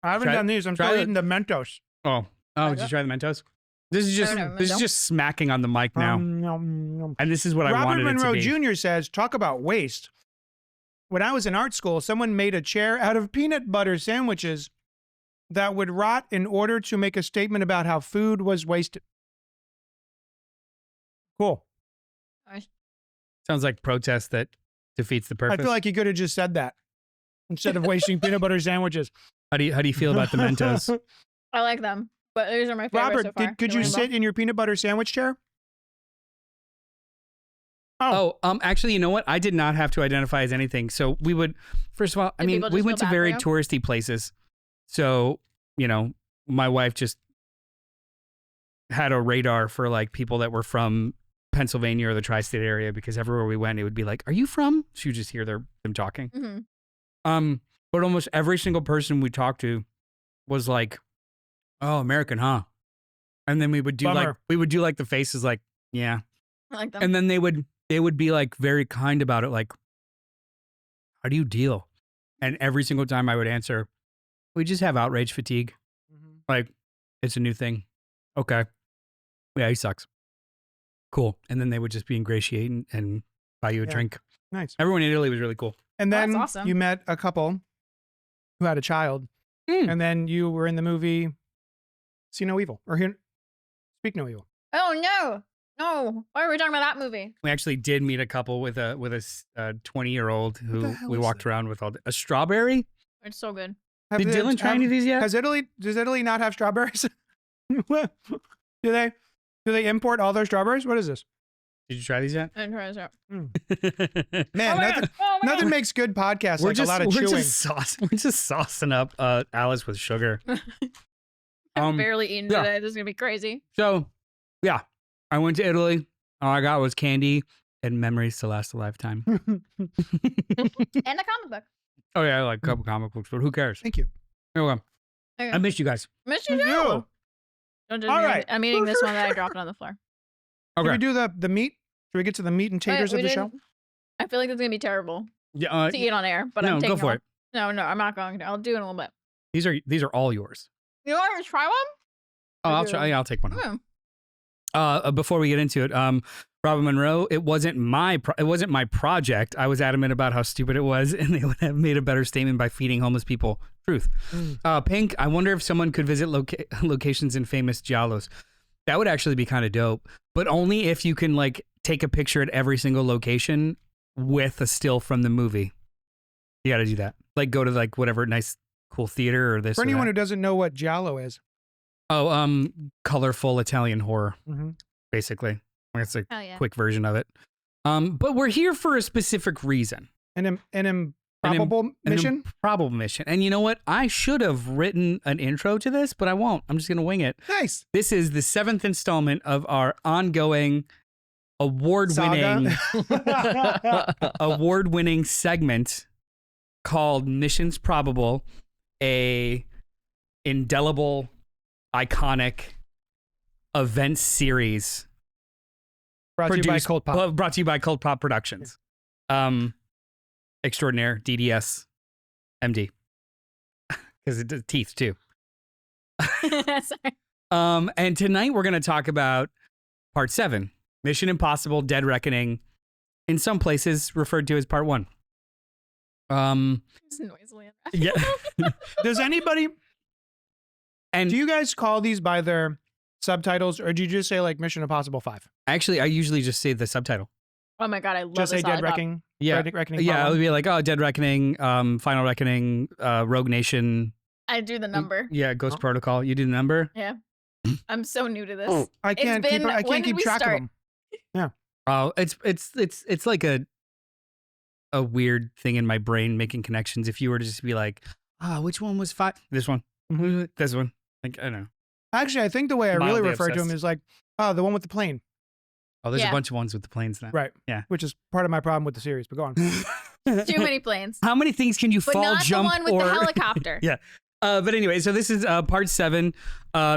I haven't
Try-
done these. I'm
try
still
it.
eating the Mentos.
Oh, did you try the Mentos? This is just
no,
this is
no.
just smacking on the mic now,
Nom.
and this is what I
Robert
wanted
Monroe
it to be.
Jr. says, talk about waste. When I was in art school, someone made a chair out of peanut butter sandwiches that would rot in order to make a statement about how food was wasted. Cool.
Sounds like protest that defeats the purpose.
I feel like you could have just said that instead of wasting peanut butter sandwiches.
How do you feel about the Mentos?
I like them, but these are my favorite
Robert,
so far.
could
The
you
rainbow.
sit in your peanut butter sandwich chair?
Actually, you know what? I did not have to identify as anything. So we would, first of all, I
Did
mean,
people
we
just
went to
feel bad
very
for you?
touristy places. So, my wife just had a radar for like people that were from Pennsylvania or the tri-state area because everywhere we went, it would be like, "Are you from?" She would just hear them talking.
Mhm.
But almost every single person we talked to was like, "Oh, American, huh?" And then we would do
Bummer.
like the faces like, "Yeah."
I like them.
And then they would be like very kind about it, like, "How do you deal?" And every single time I would answer, "We just have outrage fatigue. Like, it's a new thing." Okay. Yeah, he sucks. Cool. And then they would just be ingratiating and buy you a
Yeah.
drink.
Nice.
Everyone in Italy was really cool.
And
Oh,
then
that's awesome.
you met a couple who had a child.
Mm.
And then you were in the movie See No Evil or Speak No Evil.
Oh no! Why are we talking about that movie?
We actually did meet a couple with a 20-year-old
the
who
hell
we
is
walked
that?
around with a strawberry.
It's so good.
Did Dylan try any of these yet?
Does Italy not have strawberries? Do they import all their strawberries? What is this?
Did you try these yet?
I didn't try this out.
Man,
Oh my
nothing,
God. Oh my
nothing
God.
makes good podcasts like a lot of
we're
chewing.
just saucing up Alice with sugar.
I'm barely eating
yeah.
today. This is gonna be crazy.
So, yeah, I went to Italy. All I got was candy and memories to last a lifetime.
And a comic book.
Oh yeah, I like a couple comic books, but who cares?
Thank you.
You're welcome.
Okay.
I missed you guys.
Miss you
Thank
too.
you.
Don't judge
All
me.
right.
I'm eating this one that I dropped on the floor.
Should we
Okay.
do the meat? Should we get to the meat and taters
Wait,
of
we
the show?
didn't- I feel like this is gonna be terrible
Yeah,
to eat on air, but
no,
I'm taking
go for
one.
it.
No, I'm not going to. I'll do it in a little bit.
These are all yours.
You want to try one?
Oh, I'll
do.
try. Yeah, I'll take one.
Mm.
Before we get into it, Robert Monroe, it wasn't my project. I was adamant about how stupid it was, and they would have made a better statement by feeding homeless people truth. Pink, I wonder if someone could visit locations in famous giallos. That would actually be kind of dope, but only if you can like take a picture at every single location with a still from the movie. You got to do that. Like go to like whatever nice cool theater or this.
For
or
anyone
that.
who doesn't know what giallo is.
Oh, colorful Italian horror,
Mhm.
basically. That's a
Hell yeah.
quick version of it. But we're here for a specific reason.
An Probable mission?
Probable mission. And you know what? I should have written an intro to this, but I won't. I'm just going to wing it.
Nice.
This is the 7th installment of our ongoing award-winning segment called Missions Probable, a indelible, iconic event series
Brought to you by Cold Pop.
Brought to you by Cold Pop Productions. Extraordinaire, DDS, MD. Because it does teeth too.
Sorry.
And tonight we're going to talk about part 7, Mission Impossible: Dead Reckoning, in some places referred to as part 1.
Just noisily.
Yeah.
Does anybody,
And
do you guys call these by their subtitles, or do you just say like Mission Impossible 5?
actually, I usually just say the subtitle.
Oh my god, I love
Just
this.
say Dead Reckoning?
Yeah.
Dead Reckoning
Yeah,
Part
it would
One?
be like, oh, Dead Reckoning, Final Reckoning, Rogue Nation.
I do the number.
Yeah, Ghost
Oh.
Protocol. You do the number?
Yeah. I'm so new to this.
I can't keep,
been-
I
when
can't
did
keep
we
track
start?
of them.
Oh, it's like a weird thing in my brain making connections. If you were to just be like, which one was 5? This one. This one. Like, I don't know.
Actually, I think the way I really
Mildly
refer to them
obsessed.
is like, the one with the plane.
Oh, there's a
Yeah.
bunch of ones with the planes now.
Right.
Yeah.
Which is part of my problem with the series, but go on.
Too many planes.
How many things can you
But
fall,
not
jump,
the one with
or
the helicopter.
Yeah. But anyway, so this is part 7,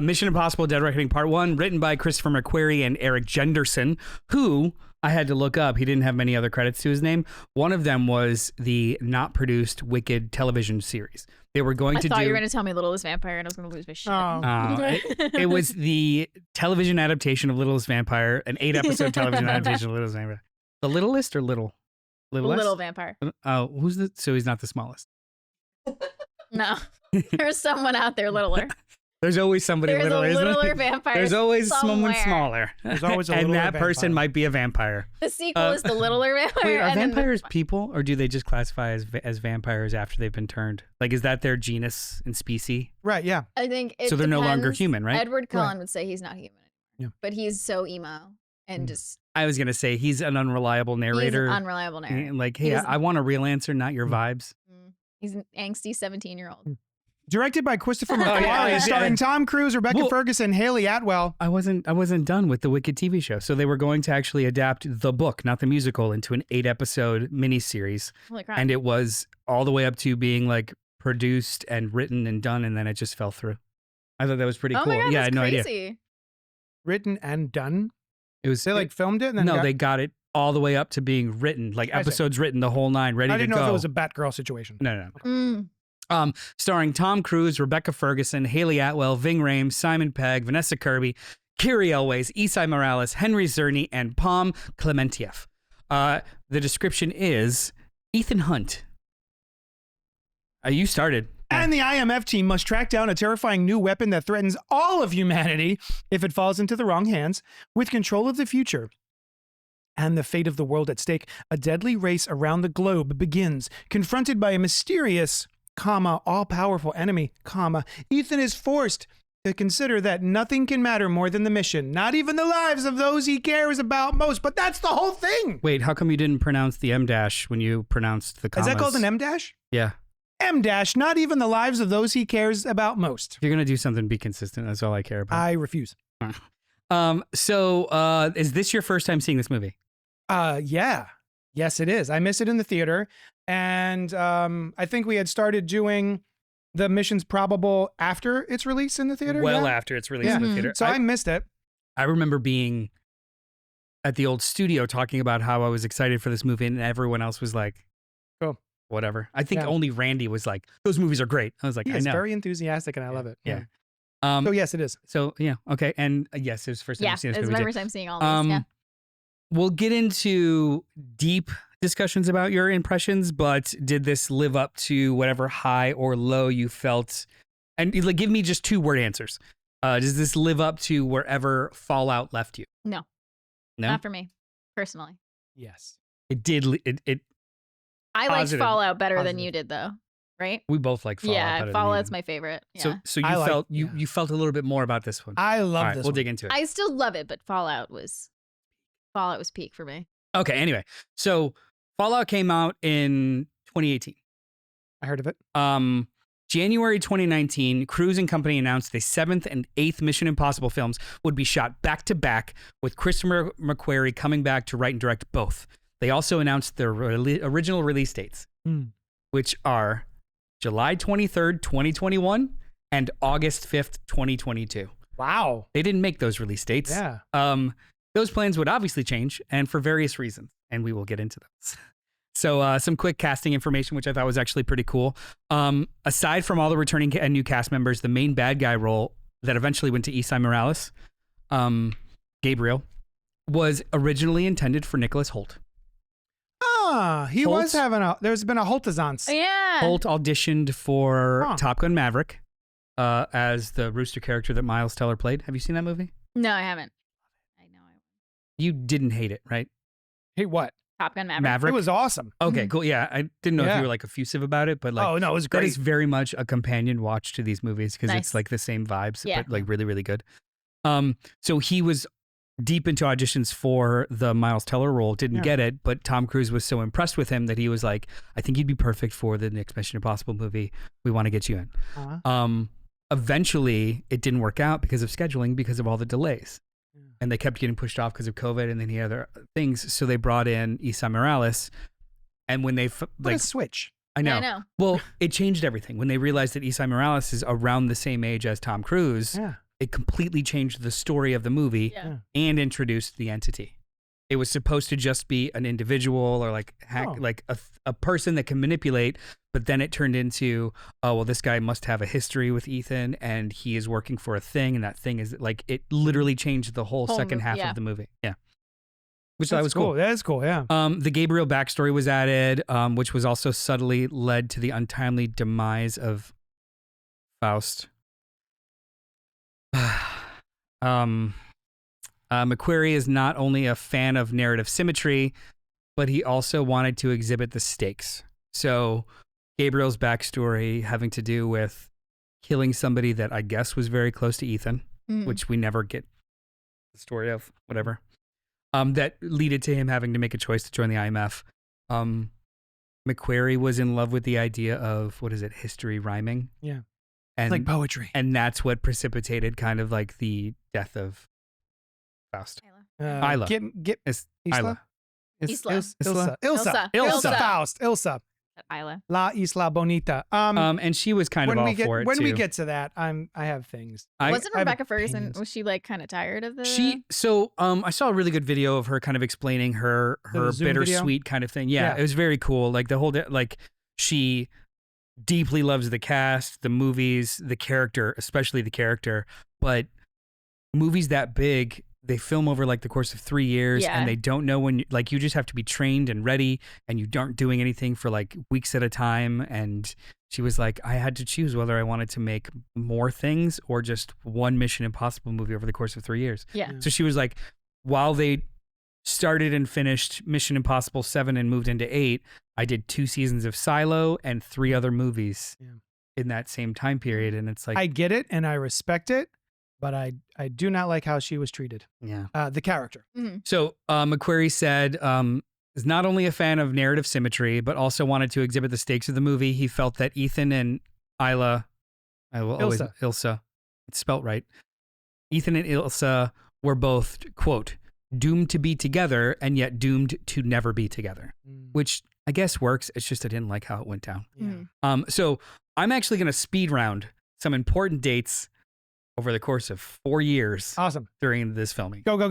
Mission Impossible: Dead Reckoning Part 1, written by Christopher McQuarrie and Eric Jenderson, who I had to look up. He didn't have many other credits to his name. One of them was the not produced Wicked television series. They were going
I
to
thought
do.
you were going to tell me Littlest Vampire and I was going to lose my shit.
Oh.
It was the television adaptation of Littlest Vampire, an 8-episode television adaptation of Littlest Vampire. The Littlest or Little? Littlest?
Little Vampire.
Oh, who's the? So he's not the smallest.
No. There's someone out there littler.
There's always somebody
There's
littler,
a
isn't
littler
there?
vampire.
There's always someone
somewhere.
smaller.
There's always a
and
littler
that person
vampire.
might be a vampire.
The sequel is the littler vampire.
Wait, are
and then the-
vampires people, or do they just classify as vampires after they've been turned? Like, is that their genus and species?
Right, yeah.
I think it
So they're no longer
depends.
human, right?
Edward Cullen
Right.
would say he's not human.
Yeah.
But he's so emo and
Mm.
just
I was gonna say he's an unreliable narrator.
he's an unreliable narrator.
Like, hey,
He is-
I want a real answer, not your vibes.
He's an angsty 17-year-old.
Directed by Christopher
Oh, yeah,
McQuarrie,
yeah.
starring Tom Cruise, Rebecca
Well-
Ferguson, Haley Atwell.
I wasn't done with the Wicked TV show, so they were going to actually adapt the book, not the musical, into an 8-episode miniseries,
Holy crap.
and it was all the way up to being like produced and written and done, and then it just fell through. I thought that was pretty
oh
cool.
my god,
Yeah, I
that's
had no idea.
crazy.
Written and done.
It was
They like filmed it and then
no,
got-
they got it all the way up to being written, like
I see.
episodes written, the whole 9, ready
I
to
didn't
go.
know if it was a Batgirl situation.
No.
Mm.
Starring Tom Cruise, Rebecca Ferguson, Haley Atwell, Ving Rhames, Simon Pegg, Vanessa Kirby, Kiri Elways, Isai Morales, Henry Czerny, and Pom Klementieff. The description is Ethan Hunt. You started.
And the IMF team must track down a terrifying new weapon that threatens all of humanity if it falls into the wrong hands. With control of the future and the fate of the world at stake, a deadly race around the globe begins. Confronted by a mysterious, all-powerful enemy, Ethan is forced to consider that nothing can matter more than the mission, not even the lives of those he cares about most. But that's the whole thing.
Wait, how come you didn't pronounce the M dash when you pronounced the commas?
Is that called an M dash?
Yeah.
M dash, not even the lives of those he cares about most.
If you're gonna do something, be consistent. That's all I care about.
I refuse.
So is this your first time seeing this movie?
Yeah. Yes, it is. I miss it in the theater. And I think we had started doing the Missions Probable after its release in the theater.
Well
yeah?
after it's released
Yeah.
in the
Mhm.
theater.
So I missed it.
I remember being at the old studio talking about how I was excited for this movie, and everyone else was like,
Cool.
whatever. I think
Yeah.
only Randy was like, those movies are great. I was like,
He
I
is
know.
very enthusiastic and I love it.
Yeah.
So yes, it is.
So yeah, okay. And yes, it was the first time
Yeah,
I've seen this
it's
movie.
my
too.
first time seeing all these. Yeah.
We'll get into deep discussions about your impressions, but did this live up to whatever high or low you felt? And like, give me just 2-word answers. Does this live up to wherever Fallout left you?
No.
No?
Not for me, personally.
Yes.
It did. It.
I liked
Positive.
Fallout better than
Positive.
you did, though. Right?
We both like Fallout. better
Yeah,
than
Fallout's
you.
my favorite. Yeah.
So you
I like-
felt
yeah.
you felt a little bit more about this one.
I love
All right,
this
we'll
one.
dig into it.
I still love it, but Fallout was peak for me.
Okay. Anyway, so Fallout came out in 2018.
I heard of it.
January 2019, Cruise and Company announced the 7th and 8th Mission Impossible films would be shot back to back, with Christopher McQuarrie coming back to write and direct both. They also announced their original release dates, which are July 23rd, 2021 and August 5th, 2022.
Wow.
They didn't make those release dates.
Yeah.
Those plans would obviously change, and for various reasons, and we will get into those. So some quick casting information, which I thought was actually pretty cool. Aside from all the returning and new cast members, the main bad guy role that eventually went to Esai Morales, Gabriel, was originally intended for Nicholas Hoult.
He was having there's been a Holtazance.
Yeah.
Hoult auditioned for Top Gun Maverick as the rooster character that Miles Teller played. Have you seen that movie?
No, I haven't. I know.
You didn't hate it, right?
Hey, what?
Top Gun Maverick.
It was awesome.
Okay, cool. Yeah, I didn't know if you were like effusive about it, but like,
oh no, it was great.
that is very much a companion watch to these movies because it's
Nice.
like the same vibes,
Yeah.
but like really, really good. So he was deep into auditions for the Miles Teller role, didn't get it, but Tom Cruise was so impressed with him that he was like, I think you'd be perfect for the next Mission Impossible movie. We want to get you in. Eventually, it didn't work out because of scheduling, because of all the delays. And they kept getting pushed off because of COVID and then he had other things. So they brought in Esai Morales. And when they
What a switch.
I know.
I know.
Well, it changed everything. When they realized that Esai Morales is around the same age as Tom Cruise, it completely changed the story of the movie and introduced the entity. It was supposed to just be an individual or like a person that can manipulate, but then it turned into, oh, well, this guy must have a history with Ethan and he is working for a thing, and that thing is like, it literally changed the whole second half of the movie. Yeah. Which I was cool.
That is cool, yeah.
The Gabriel backstory was added, which was also subtly led to the untimely demise of Faust. McQuarrie is not only a fan of narrative symmetry, but he also wanted to exhibit the stakes. So Gabriel's backstory having to do with killing somebody that I guess was very close to Ethan, which we never get the story of, whatever. That leaded to him having to make a choice to join the IMF. McQuarrie was in love with the idea of, history rhyming?
Yeah.
And,
it's like poetry.
And that's what precipitated kind of like the death of Faust. Isla.
Isla?
Ilsa.
Ilsa Faust. Ilsa.
Isla.
La Isla Bonita.
And she was kind of all for it
when
too.
we get to that, I have things.
Wasn't
I have
Rebecca Ferguson,
opinions.
was she like kind of tired of the...
I saw a really good video of her kind of explaining her
Zoom
bittersweet kind of thing. Yeah, it was very cool. Like the whole like she deeply loves the cast, the movies, the character, especially the character, but movies that big, they film over like the course of 3 years and they don't know when, like, you just have to be trained and ready and you aren't doing anything for like weeks at a time. And she was like, I had to choose whether I wanted to make more things or just one Mission Impossible movie over the course of 3 years.
Yeah.
So she was like, while they started and finished Mission Impossible 7 and moved into 8, I did 2 seasons of Silo and 3 other movies in that same time period. And it's like,
I get it and I respect it, but I do not like how she was treated.
Yeah.
The character.
Mm-hmm.
So McQuarrie said, is not only a fan of narrative symmetry, but also wanted to exhibit the stakes of the movie. He felt that Ethan and Ilsa, it's spelt right. Ethan and Ilsa were both, quote, doomed to be together and yet doomed to never be together, which I guess works. It's just I didn't like how it went down.
Yeah.
So I'm actually going to speed round some important dates over the course of 4 years.
Awesome.
During this filming.
Go.
Go.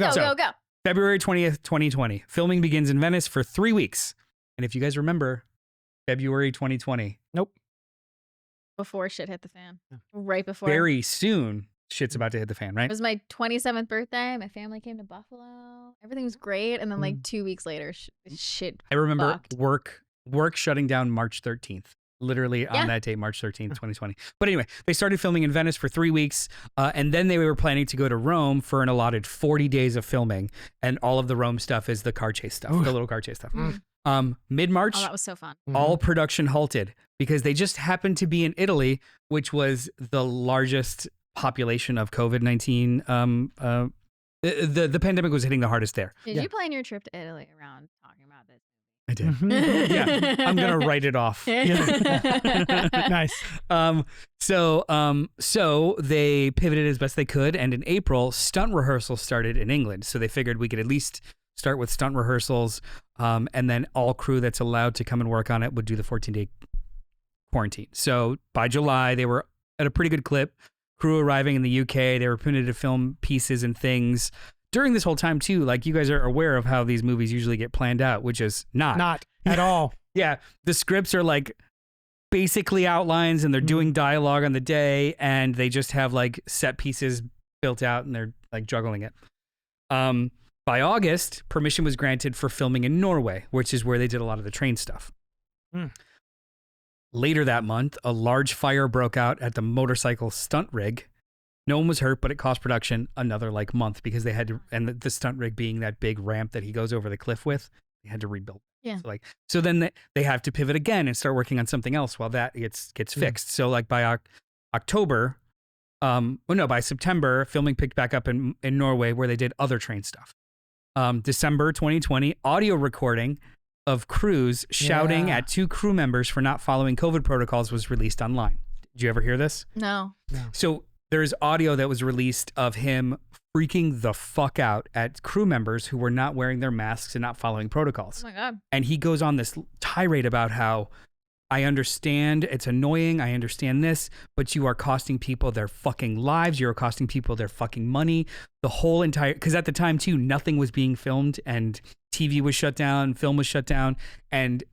February 20th, 2020. Filming begins in Venice for 3 weeks. And if you guys remember, February 2020.
Nope.
Before shit hit the fan. Right before.
Very soon, shit's about to hit the fan, right?
It was my 27th birthday. My family came to Buffalo. Everything was great. And then like 2 weeks later, shit
I remember
fucked.
work shutting down March 13th. Literally on that date, March 13th, 2020. But anyway, they started filming in Venice for 3 weeks. And then they were planning to go to Rome for an allotted 40 days of filming. And all of the Rome stuff is the car chase stuff, the little car chase stuff. Mid-March,
Oh, that was so fun.
all production halted because they just happened to be in Italy, which was the largest population of COVID-19. The pandemic was hitting the hardest there.
Did you plan your trip to Italy around talking about this?
I did. Yeah, I'm gonna write it off.
Nice.
So they pivoted as best they could, and in April, stunt rehearsals started in England. So they figured we could at least start with stunt rehearsals, and then all crew that's allowed to come and work on it would do the 14-day quarantine. So by July, they were at a pretty good clip. Crew arriving in the UK, they were permitted to film pieces and things. During this whole time too, like you guys are aware of how these movies usually get planned out, which is not
at all.
Yeah, the scripts are like basically outlines, and they're doing dialogue on the day, and they just have like set pieces built out, and they're like juggling it. By August, permission was granted for filming in Norway, which is where they did a lot of the train stuff. Later that month, a large fire broke out at the motorcycle stunt rig. No one was hurt, but it cost production another like month because they had to, and the stunt rig being that big ramp that he goes over the cliff with, they had to rebuild.
Yeah.
So then they have to pivot again and start working on something else while that gets fixed. So like by October, by September, filming picked back up in Norway where they did other train stuff. December 2020, audio recording of crews shouting at 2 crew members for not following COVID protocols was released online. Did you ever hear this?
No.
So there's audio that was released of him freaking the fuck out at crew members who were not wearing their masks and not following protocols.
Oh my God.
And he goes on this tirade about how, I understand it's annoying, I understand this, but you are costing people their fucking lives, you're costing people their fucking money. The whole entire, because at the time too, nothing was being filmed, and TV was shut down, film was shut down, and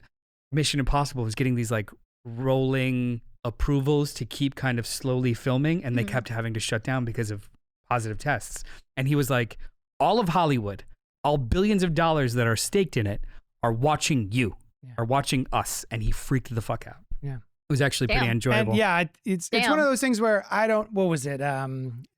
Mission Impossible was getting these like rolling approvals to keep kind of slowly filming, and they kept having to shut down because of positive tests. And he was like, all of Hollywood, all billions of dollars that are staked in it are watching you, are watching us. And he freaked the fuck out. Yeah. It was actually pretty enjoyable.
And it's one of those things where what was it?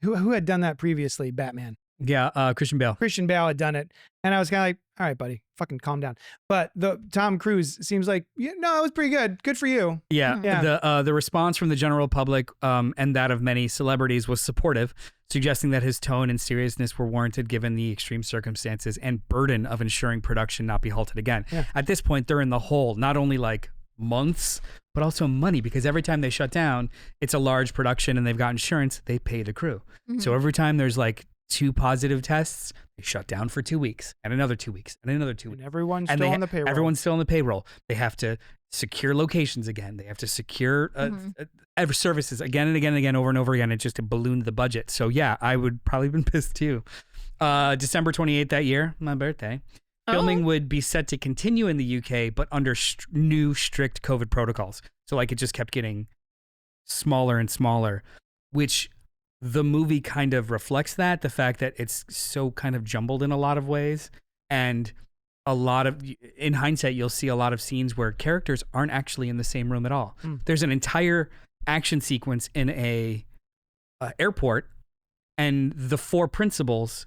Who had done that previously? Batman.
Yeah, Christian Bale.
Christian Bale had done it. And I was kind of like, all right, buddy, fucking calm down. But the Tom Cruise seems like, it was pretty good. Good for you.
Yeah. The response from the general public and that of many celebrities was supportive, suggesting that his tone and seriousness were warranted given the extreme circumstances and burden of ensuring production not be halted again. Yeah. At this point, they're in the hole, not only like months, but also money, because every time they shut down, it's a large production and they've got insurance, they pay the crew. So every time there's like 2 positive tests, they shut down for 2 weeks and another 2 weeks and another 2 weeks.
And everyone's still on the payroll.
Everyone's still on the payroll. They have to secure locations again. They have to secure services again and again and again, over and over again. It just ballooned the budget. So yeah, I would probably have been pissed too. December 28th that year, my birthday, filming would be set to continue in the UK, but under new strict COVID protocols. So like it just kept getting smaller and smaller, which the movie kind of reflects that, the fact that it's so kind of jumbled in a lot of ways. And a lot of, in hindsight, you'll see a lot of scenes where characters aren't actually in the same room at all. There's an entire action sequence in a airport, and the 4 principals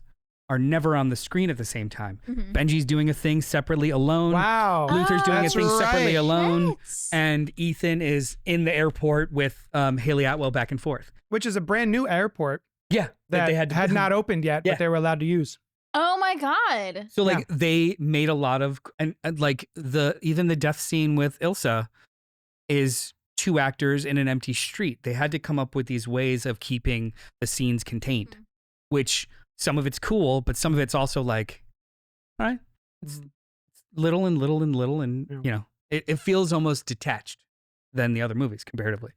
are never on the screen at the same time. Benji's doing a thing separately alone.
Wow.
Luther's doing a thing separately alone. And Ethan is in the airport with Haley Atwell back and forth.
Which is a brand new airport.
Yeah.
That they had not opened yet, but they were allowed to use.
Oh my God.
So like they made a lot of, and like even the death scene with Ilsa is 2 actors in an empty street. They had to come up with these ways of keeping the scenes contained, which some of it's cool, but some of it's also like, all right, it's little and little and little. And, you know, it feels almost detached than the other movies comparatively.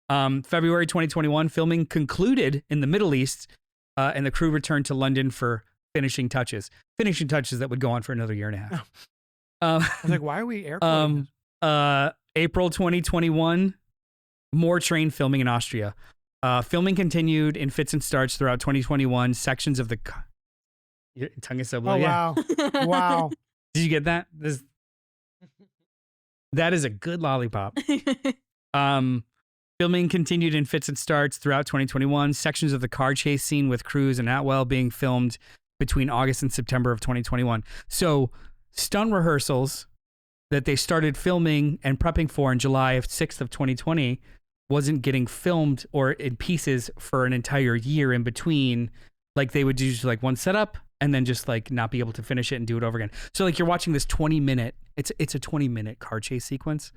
February 2021, filming concluded in the Middle East, and the crew returned to London for finishing touches that would go on for another year and a half.
I was like, why are we airporting?
April 2021, more train filming in Austria. Filming continued in fits and starts throughout 2021. Sections of the your tongue is so blue.
Oh, wow. Wow.
Did you get that? That is a good lollipop. Filming continued in fits and starts throughout 2021. Sections of the car chase scene with Cruise and Atwell being filmed between August and September of 2021. So stunt rehearsals that they started filming and prepping for in July 6th of 2020 wasn't getting filmed or in pieces for an entire year in between. Like they would do like one setup and then just like not be able to finish it and do it over again. So like you're watching this 20-minute, it's a 20-minute car chase sequence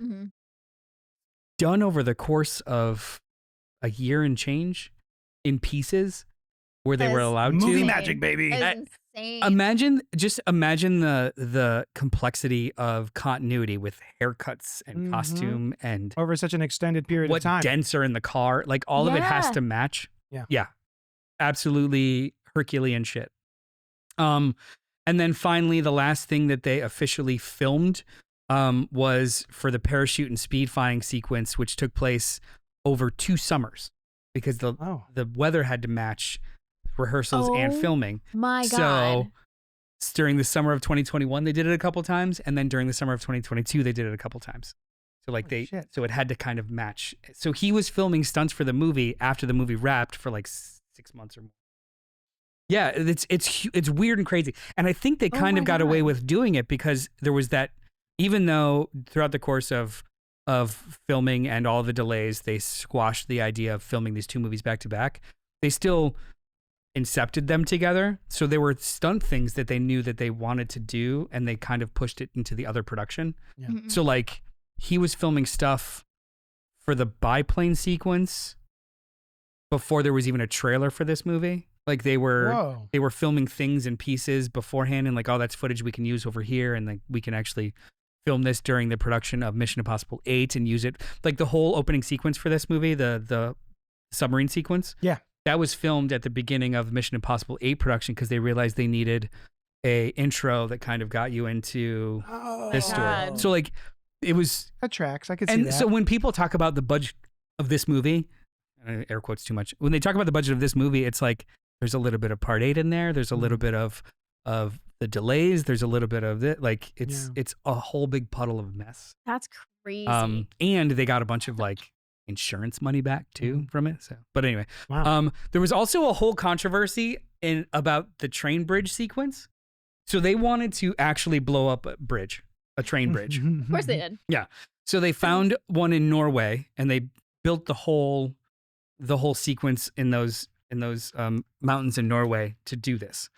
done over the course of a year and change in pieces where they were allowed to.
Movie magic, baby.
That is insane.
Imagine the complexity of continuity with haircuts and costume and
over such an extended period of time.
What dents are in the car, like all of it has to match. Yeah, absolutely Herculean shit. And then finally, the last thing that they officially filmed was for the parachute and speed flying sequence, which took place over 2 summers because the weather had to match rehearsals and filming.
My God.
So during the summer of 2021, they did it a couple times, and then during the summer of 2022, they did it a couple times. So like so it had to kind of match. So he was filming stunts for the movie after the movie wrapped for like 6 months or more. Yeah, it's weird and crazy. And I think they kind of got away with doing it because there was that, even though throughout the course of filming and all the delays, they squashed the idea of filming these 2 movies back to back, they still incepted them together. So there were stunt things that they knew that they wanted to do, and they kind of pushed it into the other production. Yeah. So like he was filming stuff for the biplane sequence before there was even a trailer for this movie. Like they were filming things in pieces beforehand, and like, oh, that's footage we can use over here, and like we can actually film this during the production of Mission Impossible 8 and use it. Like the whole opening sequence for this movie, the submarine sequence. Yeah. That was filmed at the beginning of Mission Impossible 8 production because they realized they needed a intro that kind of got you into this story. So like it was
that tracks. I could see that.
And so when people talk about the budget of this movie, air quotes too much. When they talk about the budget of this movie, it's like there's a little bit of Part 8 in there. There's a little bit of the delays. There's a little bit of it. Like it's a whole big puddle of mess.
That's crazy.
And they got a bunch of like insurance money back too from it. So, but anyway, there was also a whole controversy about the train bridge sequence. So they wanted to actually blow up a train bridge.
Of course they did.
Yeah. So they found one in Norway, and they built the whole sequence in those mountains in Norway to do this.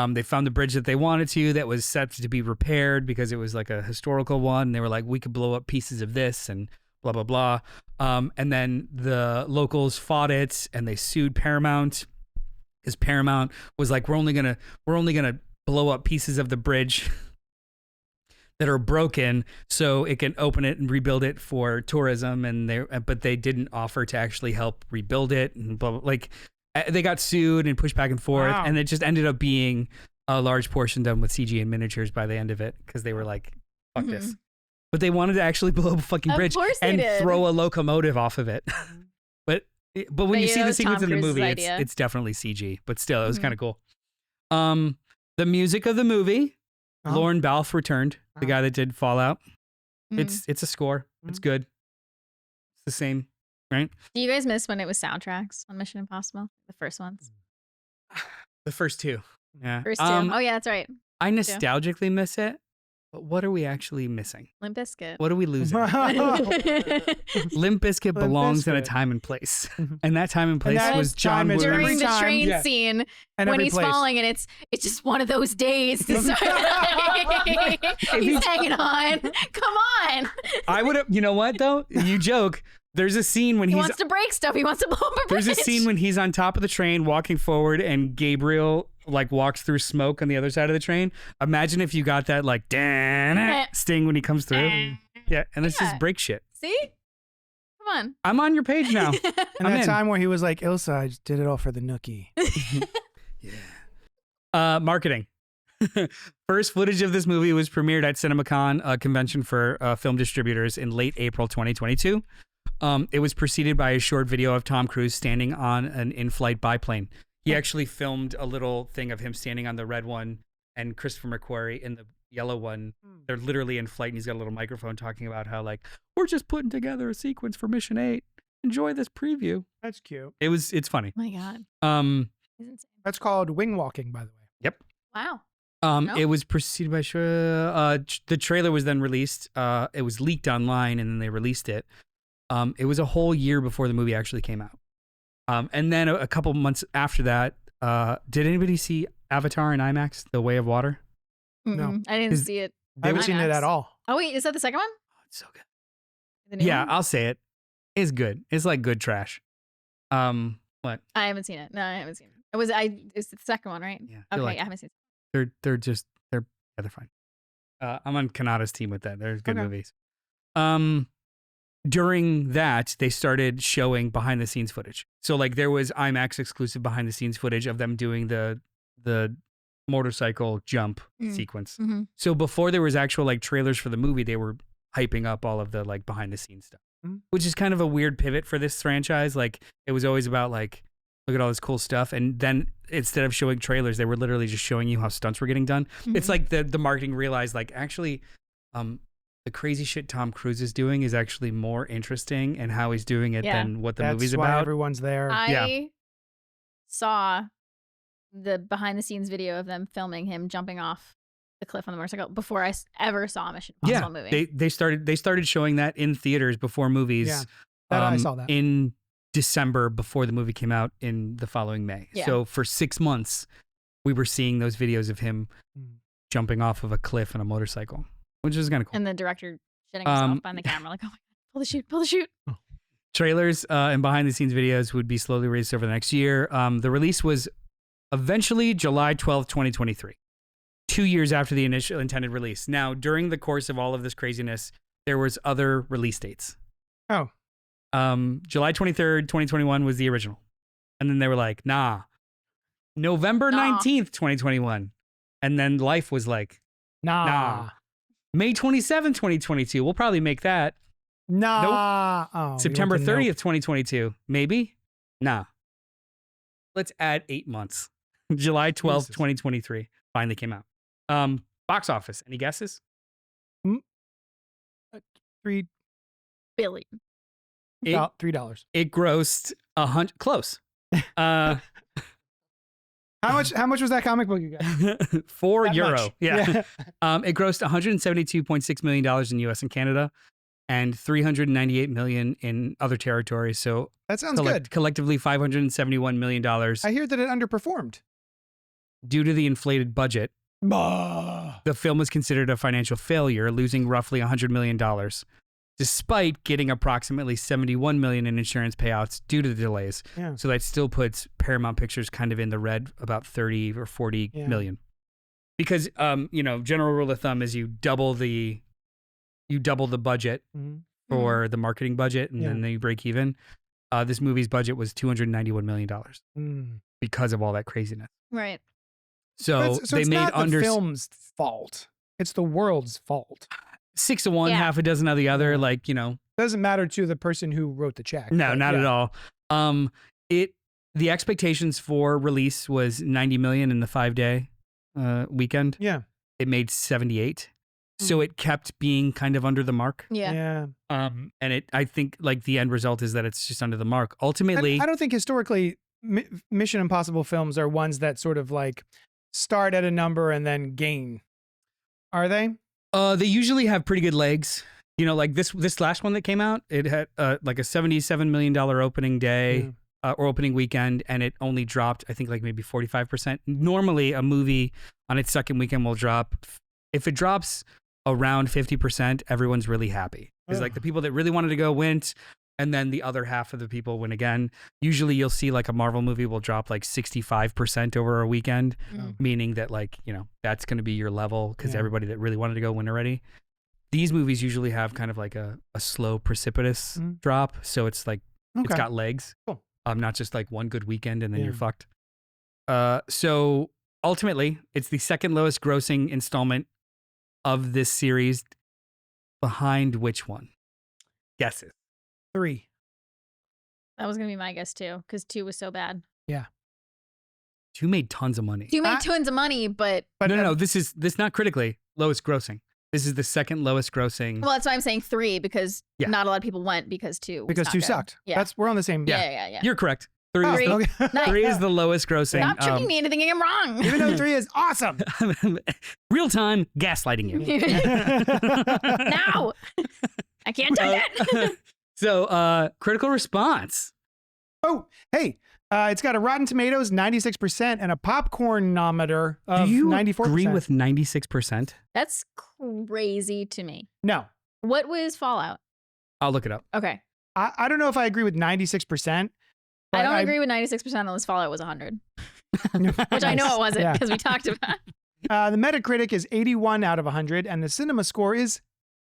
They found the bridge that they wanted to that was set to be repaired because it was like a historical one. And they were like, we could blow up pieces of this and blah, blah, blah. And then the locals fought it, and they sued Paramount because Paramount was like, we're only gonna blow up pieces of the bridge that are broken so it can open it and rebuild it for tourism. But they didn't offer to actually help rebuild it and blah, blah, like they got sued and pushed back and forth. Wow. And it just ended up being a large portion done with CG and miniatures by the end of it because they were like, fuck this. But they wanted to actually blow up a fucking bridge and throw a locomotive off of it. but when you see the sequence in the movie, it's definitely CG. But still, it was kind of cool. The music of the movie, Lorne Balfe returned, the guy that did Fallout. It's a score. It's good. It's the same, right?
Do you guys miss when it was soundtracks on Mission Impossible? The first ones?
The first 2. Yeah.
First 2. Oh, yeah, that's right.
I nostalgically miss it. But what are we actually missing?
Limp Bizkit.
What are we losing? Limp Bizkit belongs in a time and place. And that time and place was John Woo.
During the train scene when he's falling, and it's just one of those days. He's hanging on. Come on.
I would have, you know what though? You joke. There's a scene when he
wants to break stuff. He wants to blow up a bridge.
There's a scene when he's on top of the train walking forward, and Gabriel like walks through smoke on the other side of the train. Imagine if you got that like sting when he comes through. Yeah, and it's just break shit.
See? Come on.
I'm on your page now.
And that time where he was like, Ilsa, I just did it all for the nookie.
Yeah. Marketing. First footage of this movie was premiered at CinemaCon, a convention for film distributors, in late April 2022. It was preceded by a short video of Tom Cruise standing on an in-flight biplane. He actually filmed a little thing of him standing on the red one and Christopher McQuarrie in the yellow one. They're literally in flight, and he's got a little microphone talking about how like, we're just putting together a sequence for Mission 8. Enjoy this preview.
That's cute.
It's funny.
Oh my God.
That's called wing walking, by the way.
Yep.
Wow.
It was preceded by the trailer was then released. It was leaked online, and then they released it. It was a whole year before the movie actually came out. And then a couple months after that, did anybody see Avatar in IMAX, The Way of Water?
Mm-mm. I didn't see it.
I haven't
on
seen it
IMAX.
at all.
Oh wait, is that the second one?
Oh, it's so good.
The new
Yeah,
one?
I'll say it. It's good. It's like good trash. What?
I haven't seen it. No, I haven't seen it. It's the second one, right?
Yeah.
Okay,
Like,
I haven't seen it.
they're fine. I'm on Kanata's team with that. They're good
Okay.
movies. During that, they started showing behind the scenes footage. So like there was IMAX exclusive behind the scenes footage of them doing the motorcycle jump sequence.
Mm-hmm.
So before there was actual like trailers for the movie, they were hyping up all of the like behind the scenes stuff, which is kind of a weird pivot for this franchise. Like it was always about like, look at all this cool stuff. And then instead of showing trailers, they were literally just showing you how stunts were getting done.
Mm-hmm.
It's like the marketing realized like actually, the crazy shit Tom Cruise is doing is actually more interesting and how he's doing it than what the
That's
movie's
why
about.
everyone's there.
I saw the behind the scenes video of them filming him jumping off the cliff on the motorcycle before I ever saw a Mission Impossible movie.
They started showing that in theaters before movies.
Yeah, I saw that.
In December before the movie came out in the following May.
Yeah.
So for 6 months, we were seeing those videos of him jumping off of a cliff on a motorcycle, which is kind of cool.
And the director shitting himself behind the camera, like, oh my God, pull the chute.
Trailers and behind the scenes videos would be slowly released over the next year. The release was eventually July 12th, 2023, 2 years after the initial intended release. Now, during the course of all of this craziness, there was other release dates.
Oh.
July 23rd, 2021 was the original. And then they were like, nah, November 19th, 2021. And then Life was like, nah. May 27th, 2022. We'll probably make that.
Nah. Oh,
September
you want
30th,
to
2022. Maybe? Nah. Let's add 8 months. July 12th,
Jesus.
2023. Finally came out. Box office. Any guesses?
know. $3.
Billion.
$3.
It grossed close.
How much was that comic book you got?
€4.
That much.
Yeah. It grossed $172.6 million in US and Canada and $398 million in other territories. So
That sounds good.
collectively $571 million.
I hear that it underperformed.
Due to the inflated budget,
Bah.
the film was considered a financial failure, losing roughly $100 million, despite getting approximately $71 million in insurance payouts due to the delays.
Yeah.
So that still puts Paramount Pictures kind of in the red, about 30 or 40 million. Because general rule of thumb is you double the budget for the marketing budget, and then you break even. This movie's budget was $291 million because of all that craziness.
Right.
So they
it's
made
not
under
the film's fault. It's the world's fault.
6 of one,
Yeah.
half a dozen of the other.
Yeah.
Like,
Doesn't matter to the person who wrote the check.
no,
but
not
yeah.
at all. The expectations for release was 90 million in the 5-day weekend.
Yeah.
It made 78. So it kept being kind of under the mark.
Yeah.
And I think like the end result is that it's just under the mark. Ultimately,
I don't think historically Mission Impossible films are ones that sort of like start at a number and then gain. Are they?
they usually have pretty good legs. Like this last one that came out, it had like a $77 million opening day or opening weekend, and it only dropped, I think, like maybe 45%. Normally, a movie on its second weekend will drop. If it drops around 50%, everyone's really happy. Because like the people that really wanted to go went, and then the other half of the people went again. Usually you'll see like a Marvel movie will drop like 65% over a weekend, meaning that like, that's going to be your level because everybody that really wanted to go went already. These movies usually have kind of like a slow, precipitous drop. So it's like, it's got legs.
Cool.
Not just like one good weekend and then you're fucked. So ultimately, it's the second lowest grossing installment of this series. Behind which one? Guesses.
3.
That was going to be my guess too, because 2 was so bad.
Yeah.
2 made tons of money.
2 made tons of money, but
No. This is not critically lowest grossing. This is the second lowest grossing.
well, that's why I'm saying 3, because not a lot of people went because 2 was
Because
not
2
good.
suck.
Yeah.
We're on the same.
Yeah.
You're correct. 3
Oh,
is the,
okay.
Nice.
3 is the lowest grossing.
Stop tricking me into thinking I'm wrong.
Even though 3 is awesome.
Real time gaslighting you.
Now. I can't take it.
So, critical response.
Oh, hey, It's got a Rotten Tomatoes 96% and a popcornometer of
Do you
94%.
agree with 96%?
That's crazy to me.
No,
What was Fallout?
I'll look it up.
Okay.
I don't know if I agree with 96%.
I don't agree with 96% unless Fallout was 100,
Which
which I know it wasn't
Yeah.
because we talked about it.
The Metacritic is 81 out of 100, and the cinema score is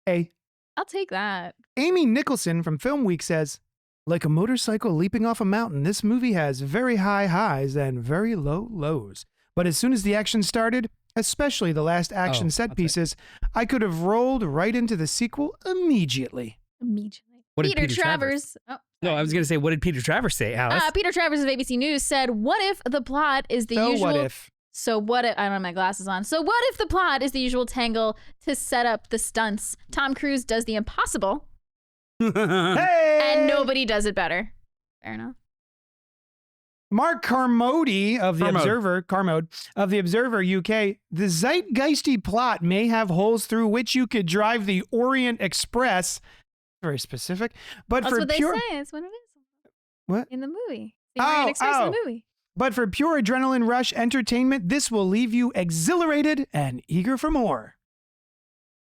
A.
I'll take that.
Amy Nicholson from Film Week says, like a motorcycle leaping off a mountain, this movie has very high highs and very low lows. But as soon as the action started, especially the last action set
that's
pieces, I could have rolled right into the sequel immediately.
Immediately.
What did
Peter
Peter
Travers. Oh,
No, I was going to say, what did Peter Travers say, Alice?
Peter Travers of ABC News said, "What if the plot is the
So
usual?"
what if?
So what if I don't have my glasses on? So what if the plot is the usual tangle to set up the stunts? Tom Cruise does the impossible,
Hey!
and nobody does it better. Fair enough.
Mark Carmody of the
Carmode.
Observer, Carmode of the Observer UK, the zeitgeisty plot may have holes through which you could drive the Orient Express. Very specific, but
That's
for
what
pure
they say. It's what it is.
What?
In the movie? The Orient Express in the movie.
But for pure adrenaline rush entertainment, this will leave you exhilarated and eager for more.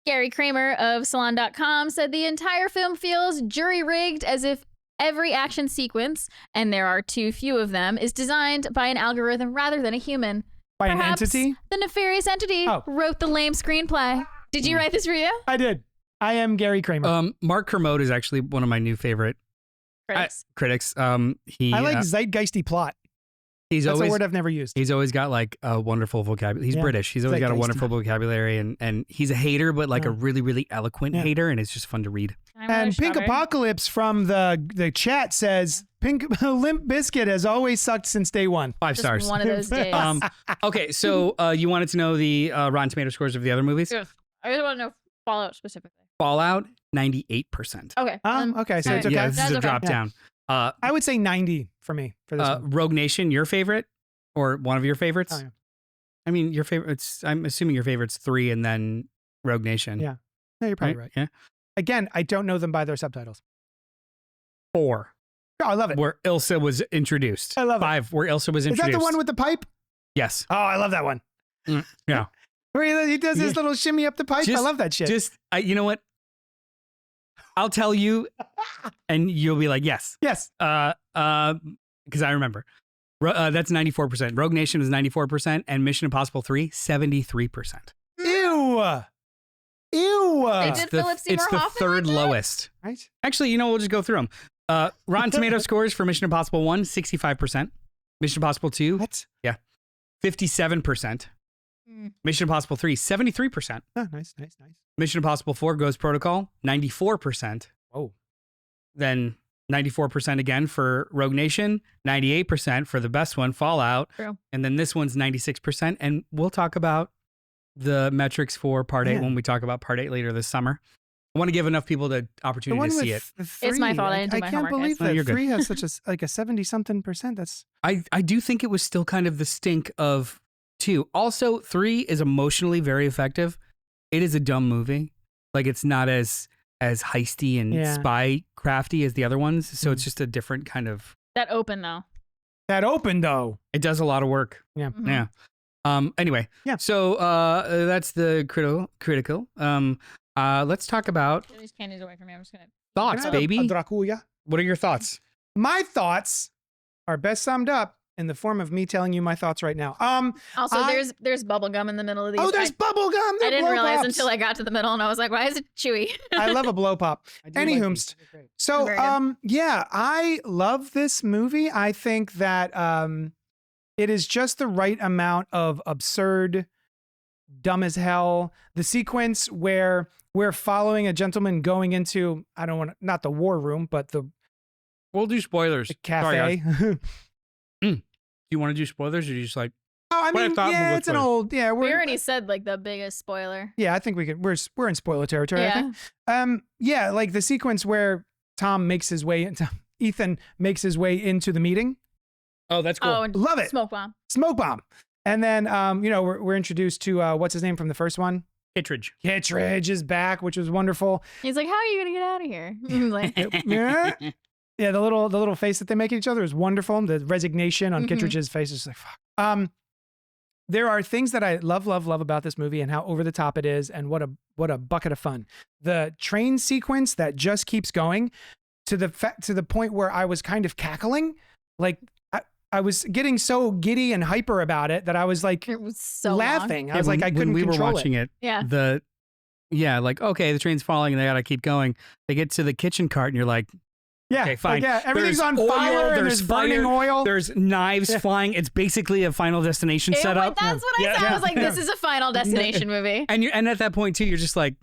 Gary Kramer of Salon.com said the entire film feels jury-rigged, as if every action sequence, and there are too few of them, is designed by an algorithm rather than a human.
By an
Perhaps
entity?
the nefarious entity
Oh.
wrote the lame screenplay. Did you write this for you?
I did. I am Gary Kramer.
Mark Kermode is actually one of my new favorite
Critics.
critics. He
I like zeitgeisty plot.
he's
That's
always
a word I've never used.
he's always got like a wonderful vocabulary. He's
Yeah.
British. He's always got a
Zeitgeisty.
wonderful vocabulary, and he's a hater, but like
Yeah.
a really, really eloquent
Yeah.
hater, and it's just fun to read.
Can I have another
And Pink
strawberry?
Apocalypse from the chat says, Pink Limp Biscuit has always sucked since day one.
5
Just
stars.
one of those days.
Okay, so you wanted to know the Rotten Tomato scores of the other movies?
Yes. I really want to know Fallout specifically.
Fallout, 98%.
Okay.
Okay, so
So,
it's okay.
yeah, this is
That's
a
okay.
drop
Yeah.
down.
I would say 90 for me for this one.
Rogue Nation, your favorite, or one of your favorites?
Oh, yeah.
I mean, your favorite. I'm assuming your favorite's 3, and then Rogue Nation.
Yeah. No, you're probably right.
Yeah.
Again, I don't know them by their subtitles.
4,
Oh, I love it.
where Ilsa was introduced.
I love it.
5, where Ilsa was
Is
introduced.
that the one with the pipe?
Yes.
Oh, I love that one.
Yeah.
Where he does his little shimmy up the pipe. I
Just-
love that shit.
Just, you know what? I'll tell you, and you'll be like, yes.
Yes.
Because I remember. That's 94%. Rogue Nation is 94%, and Mission Impossible 3, 73%.
Ew. Ew.
They
It's
did
the,
Philip Seymour
it's the
Hoffman
third
like that?
lowest.
Right?
Actually, you know, we'll just go through them. Rotten Tomato scores for Mission Impossible 1, 65%. Mission Impossible 2,
What?
57%.
Mm.
Mission Impossible 3, 73%.
Oh, nice.
Mission Impossible 4, Ghost Protocol, 94%.
Oh.
Then 94% again for Rogue Nation, 98% for the best one, Fallout.
True.
And then this one's 96%. And we'll talk about the metrics for Part 8
Man.
when we talk about Part 8 later this summer. I want to give enough people the
The
opportunity
one
to
with
see it.
the
It's my
three,
fault. I didn't do my
can't
homework,
believe
guys. No,
that
you're good.
3 has such a 70-something percent. That's
I do think it was still kind of the stink of 2. Also, 3 is emotionally very effective. It is a dumb movie. Like, it's not as heisty and
Yeah.
spy crafty as the other ones. So
Mhm.
it's just a different kind of,
That open though.
that open though.
it does a lot of work.
Yeah.
Mhm.
Yeah. Anyway.
Yeah.
So that's the critical. Let's talk about
Get these candies away from me. I'm just gonna.
thoughts,
Can I have
baby.
a Dracula?
What are your thoughts?
My thoughts are best summed up in the form of me telling you my thoughts right now.
Also,
I-
there's bubble gum in the middle of these.
Oh, there's bubble gum.
I didn't realize until I got to the middle, and I was like, "Why is it chewy?"
I love a blow pop. Anywhomst. So,
Very good.
yeah, I love this movie. I think that it is just the right amount of absurd, dumb as hell. The sequence where we're following a gentleman going into, I don't want to, not the war room, but the
We'll do spoilers.
cafe.
Do you want to do spoilers, or do you just like?
Oh, I
What I
mean,
thought
yeah,
was
it's an
funny.
old, yeah,
we
we're,
already said like the biggest spoiler.
yeah, I think we could, we're in spoiler territory, I
Yeah.
think. Yeah, like the sequence where Tom makes his way into, Ethan makes his way into the meeting.
Oh, that's cool.
Oh, and
Love it.
smoke bomb.
Smoke bomb. And then, we're introduced to, what's his name from the first one?
Kittredge.
Kittredge is back, which was wonderful.
He's like, "How are you gonna get out of here?" He's like,
Yeah. Yeah, the little face that they make at each other is wonderful. The resignation on Kittredge's face is like, fuck. There are things that I love about this movie and how over the top it is, and what a bucket of fun. The train sequence that just keeps going to the point where I was kind of cackling, like I was getting so giddy and hyper about it that I was like,
it was so
laughing.
long.
I was like, I couldn't
when we
control
were watching it.
Yeah.
Like, okay, the train's falling and they gotta keep going. They get to the kitchen cart and you're like,
yeah,
okay, fine.
Like, yeah, everything's
There's
on fire.
oil,
And there's burning oil.
There's knives flying. It's basically a Final Destination setup.
That's what I said. I was like, this is a Final Destination movie.
And at that point too, you're just like,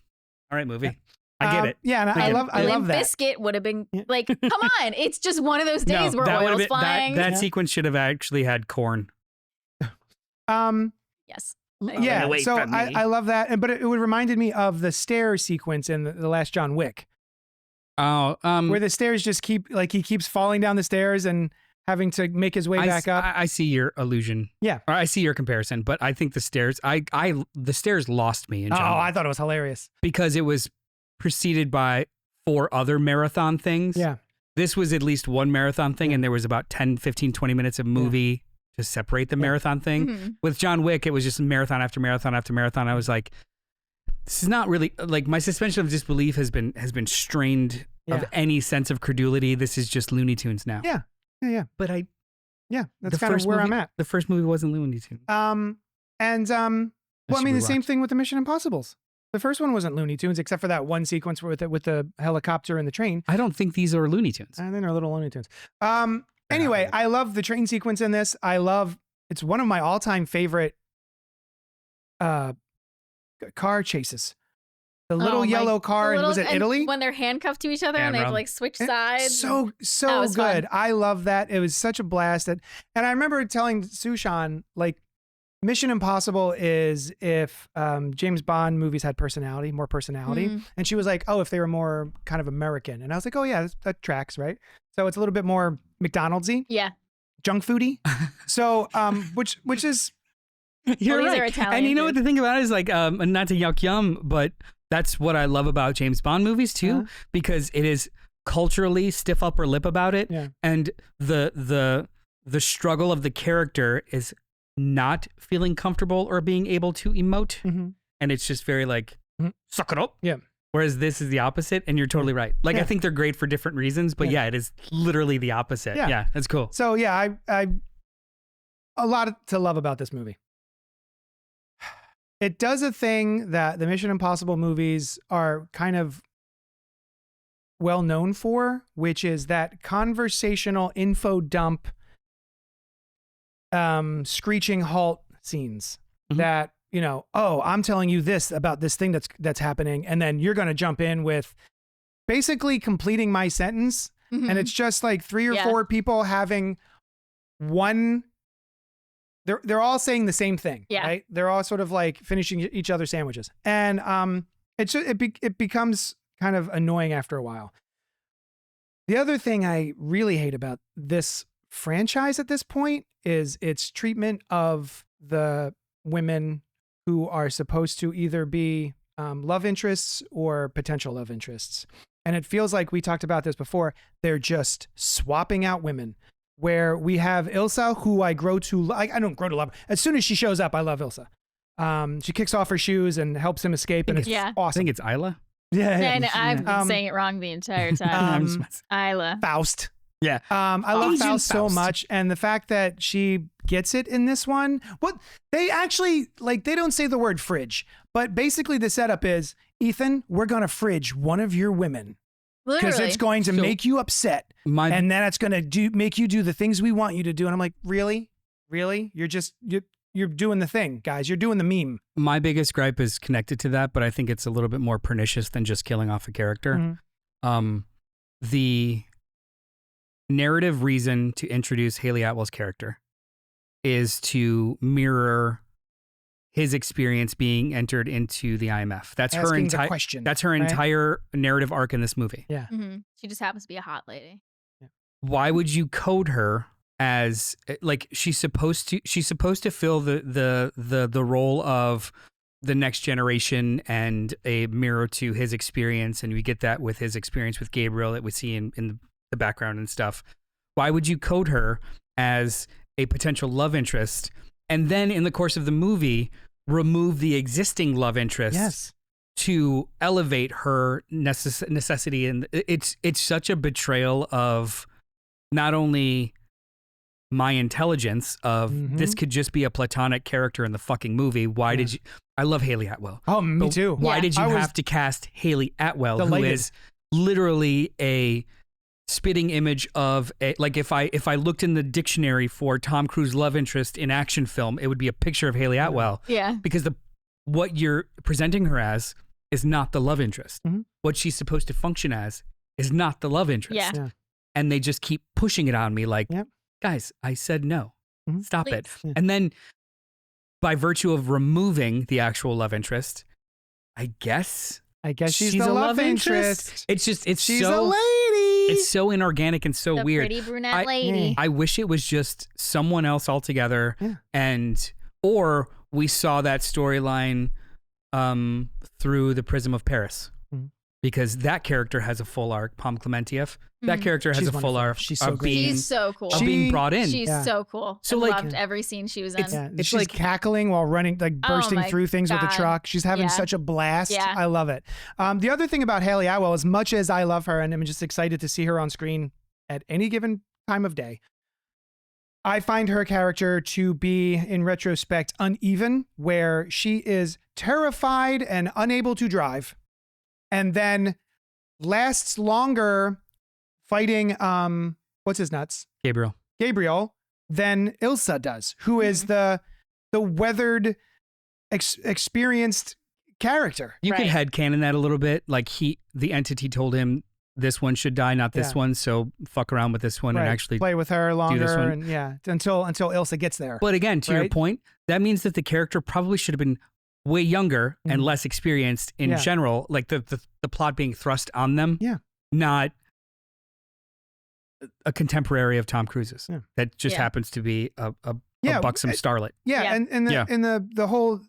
all right, movie. I get it.
Yeah, and I love that.
Biscuit would have been like, come on, it's just one of those days where oil's flying.
That sequence should have actually had corn.
Yes.
Yeah, so I love that, but it reminded me of the stair sequence in the last John Wick.
Oh,
where the stairs just he keeps falling down the stairs and having to make his way back up.
I see your allusion.
Yeah,
or I see your comparison, but I think the stairs. The stairs lost me in John Wick
I thought it was hilarious
because it was preceded by 4 other marathon things.
Yeah,
this was at least one marathon thing, and there was about 10, 15, 20 minutes of movie to separate the marathon thing.
Mm-hmm.
With John Wick, it was just marathon after marathon after marathon. I was like, this is not really like my suspension of disbelief has been strained of any sense of credulity. This is just Looney Tunes now.
Yeah.
But
that's kind of where I'm at.
The first movie wasn't Looney Tunes.
Well, I mean, the same thing with the Mission Impossibles. The first one wasn't Looney Tunes, except for that one sequence with the helicopter and the train.
I don't think these are Looney Tunes.
I think they're little Looney Tunes. Anyway, I love the train sequence in this. It's one of my all-time favorite car chases. The little yellow car, was it Italy?
When they're handcuffed to each other and they have to like switch sides.
So good. Fun. I love that. It was such a blast. And I remember telling Sushan, like, Mission Impossible is if James Bond movies had more personality. Mm-hmm. And she was like, oh, if they were more kind of American. And I was like, oh yeah, that tracks, right? So it's a little bit more McDonald's-y.
Yeah.
Junk foody. So, which is...
You're
these
right.
are Italian
and you know
food.
what the thing about it is, like, not to yuck yum, but that's what I love about James Bond movies too, because it is culturally stiff upper lip about it.
Yeah.
And the struggle of the character is not feeling comfortable or being able to emote.
Mm-hmm.
And it's just very like, suck it up.
Yeah.
Whereas this is the opposite, and you're totally right. Like, I think they're great for different reasons, but it is literally the opposite. Yeah, that's cool.
So yeah, I a lot to love about this movie. It does a thing that the Mission Impossible movies are kind of well known for, which is that conversational info dump, screeching halt scenes that, you know, oh, I'm telling you this about this thing that's happening. And then you're going to jump in with basically completing my sentence. Mm-hmm. And it's just like 3 or 4 people having one. They're all saying the same thing, right? They're all sort of like finishing each other's sandwiches. And it becomes kind of annoying after a while. The other thing I really hate about this franchise at this point is its treatment of the women who are supposed to either be love interests or potential love interests. And it feels like we talked about this before. They're just swapping out women. Where we have Ilsa, who I grow to, I don't grow to love. As soon as she shows up, I love Ilsa. She kicks off her shoes and helps him escape, and it's awesome.
I think it's Isla.
Yeah,
I've been saying it wrong the entire time. Isla.
Faust.
Yeah.
I love Faust so much, and the fact that she gets it in this one. What they actually they don't say the word fridge, but basically the setup is, Ethan, we're gonna fridge one of your women. Because it's going to make you upset, and then it's going to make you do the things we want you to do. And I'm like, really? You're doing the thing, guys. You're doing the meme.
My biggest gripe is connected to that, but I think it's a little bit more pernicious than just killing off a character. Mm-hmm. The narrative reason to introduce Haley Atwell's character is to mirror his experience being entered into the IMF. That's her entire question. That's her entire narrative arc in this movie.
Yeah.
Mm-hmm. She just happens to be a hot lady.
Yeah.
Why would you code her as like she's supposed to fill the role of the next generation and a mirror to his experience, and we get that with his experience with Gabriel that we see in the background and stuff. Why would you code her as a potential love interest and then in the course of the movie remove the existing love interest to elevate her necessity? And it's such a betrayal of not only my intelligence of this could just be a platonic character in the fucking movie. Why did you? I love Haley Atwell.
Oh, me too.
Why did you have to cast Haley Atwell,
delighted.
who is literally a spitting image of like if I looked in the dictionary for Tom Cruise love interest in action film, it would be a picture of Haley Atwell.
Yeah.
Because what you're presenting her as is not the love interest. What she's supposed to function as is not the love interest.
Yeah.
And they just keep pushing it on me like, guys, I said no. Stop it. And then by virtue of removing the actual love interest, I guess
she's the love interest.
She's
a lady.
It's so inorganic and so
the
weird.
Pretty brunette lady.
I wish it was just someone else altogether, or we saw that storyline through the prism of Paris, because that character has a full arc. Pom Klementieff. That character has
She's
a full
wonderful.
arc.
She's so great.
She's so cool.
Of being brought in.
She's so cool.
So,
I
like,
loved every scene she was in.
It's
she's
like
cackling while running, like bursting
my
through things with a
God.
truck. She's having such a blast.
Yeah.
I love it. The other thing about Haley Atwell, as much as I love her and I'm just excited to see her on screen at any given time of day, I find her character to be, in retrospect, uneven, where she is terrified and unable to drive, and then lasts longer fighting what's his nuts? Gabriel than Ilsa does, who is the weathered, experienced character.
You could headcanon that a little bit. Like the entity told him this one should die, not this one. So fuck around with this one and actually
play with her longer.
this one.
And until Ilsa gets there.
But again, to your point, that means that the character probably should have been way younger and less experienced in general. Like the plot being thrust on them.
Yeah.
Not a contemporary of Tom Cruise's that just happens to be a buxom starlet.
And the whole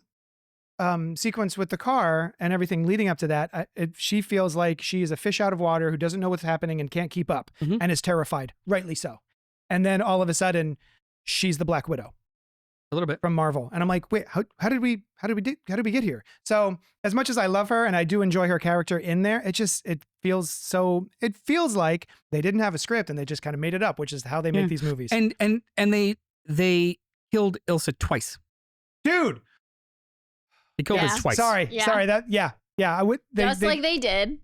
sequence with the car and everything leading up to that, she feels like she is a fish out of water who doesn't know what's happening and can't keep up and is terrified, rightly so. And then all of a sudden, she's the Black Widow.
A little bit
from Marvel, and I'm like, wait, how did we get here? So as much as I love her and I do enjoy her character in there, it feels like they didn't have a script and they just kind of made it up, which is how they make these movies.
And they killed Ilsa twice,
dude.
They killed her twice.
Sorry. I would
just like they did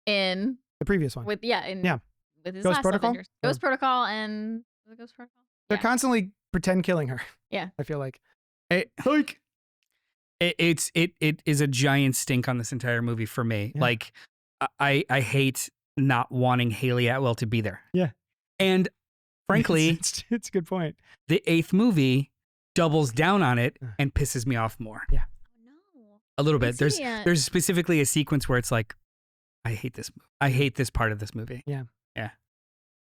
in
the previous one
with his
Ghost
last
Protocol?
Avengers. Ghost Protocol and the Ghost Protocol.
They're constantly pretend killing her.
Yeah,
I feel like
it is a giant stink on this entire movie for me.
Yeah.
Like I hate not wanting Haley Atwell to be there.
Yeah,
and frankly,
it's a good point.
The 8th movie doubles down on it and pisses me off more.
Yeah,
a little bit. There's specifically a sequence where it's like, I hate this. I hate this part of this movie.
Yeah.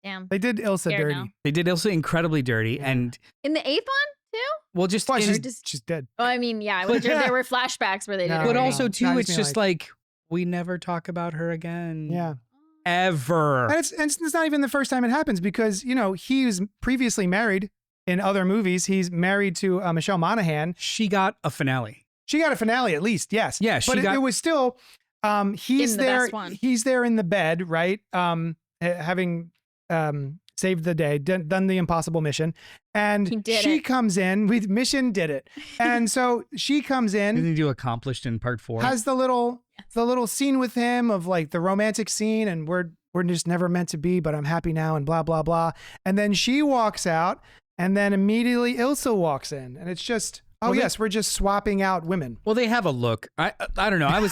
Damn.
They did Ilsa dirty.
Now.
They did Ilsa incredibly dirty, and
in the 8th one too.
Well, she's
dead.
Oh, I mean, yeah. There were flashbacks where they did.
But also too, it's just like we never talk about her again.
Yeah.
Ever.
And it's not even the first time it happens, because he was previously married in other movies. He's married to Michelle Monaghan.
She got a finale.
She got a finale, at least. Yes.
Yeah.
But it was still. He's there. He's there in the bed, right? Having saved the day, done the impossible mission, and she comes in with mission did it, and so she comes in.
Didn't you accomplished in part 4?
Has the little scene with him of like the romantic scene, and we're just never meant to be, but I'm happy now, and blah blah blah, and then she walks out, and then immediately Ilsa walks in, and it's just. We're just swapping out women.
Well, they have a look. I don't know.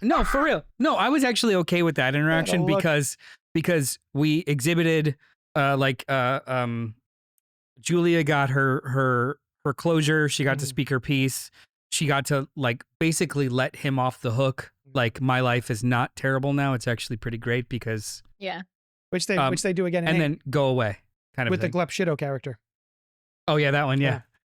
No, for real. No, I was actually okay with that interaction because we exhibited Julia got her closure. She got to speak her piece. She got to basically let him off the hook. Like, my life is not terrible now. It's actually pretty great because
which they do again,
and then go away kind of
with
thing.
the Glepshido character.
Oh yeah, that one. Yeah.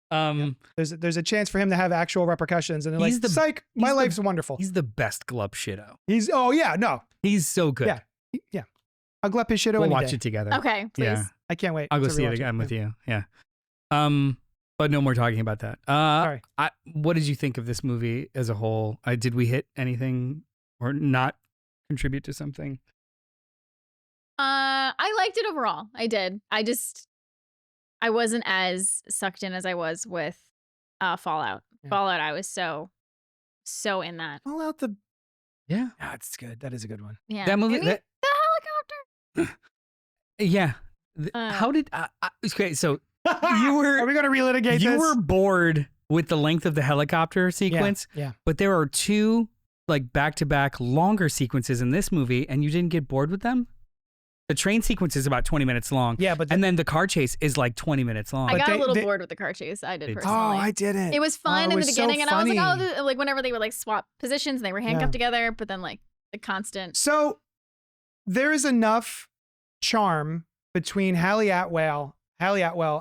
There's a chance for him to have actual repercussions, and they're psych, my life's wonderful.
He's the best Glepshido.
He's so good.
Yeah.
I'll go up his shit
We'll
any
watch
day.
it together.
Okay, please.
Yeah.
I can't wait.
I'll go
to
see it
rewatch
again with
Yeah.
you. Yeah. But no more talking about that.
Sorry.
What did you think of this movie as a whole? Did we hit anything or not contribute to something?
I liked it overall. I did. I wasn't as sucked in as I was with Fallout.
Yeah.
Fallout, I was so in that.
Fallout the.
Yeah.
That's good. That is a good one.
Yeah.
That movie.
I mean, the helicopter.
Yeah. How did? Okay, so you were.
Are we gonna relitigate
You
this?
were bored with the length of the helicopter sequence,
Yeah.
but there are two like back-to-back longer sequences in this movie, and you didn't get bored with them. The train sequence is about 20 minutes long.
Yeah, but
and then the car chase is like 20 minutes long.
I got a little
they-
bored with the car chase. I did
They-
personally.
Oh, I didn't.
It was fun in the
was so
beginning, and I was like,
funny.
oh, like whenever they would like swap positions and they were handcuffed together, but then like the constant.
So there is enough charm between Hallie Atwell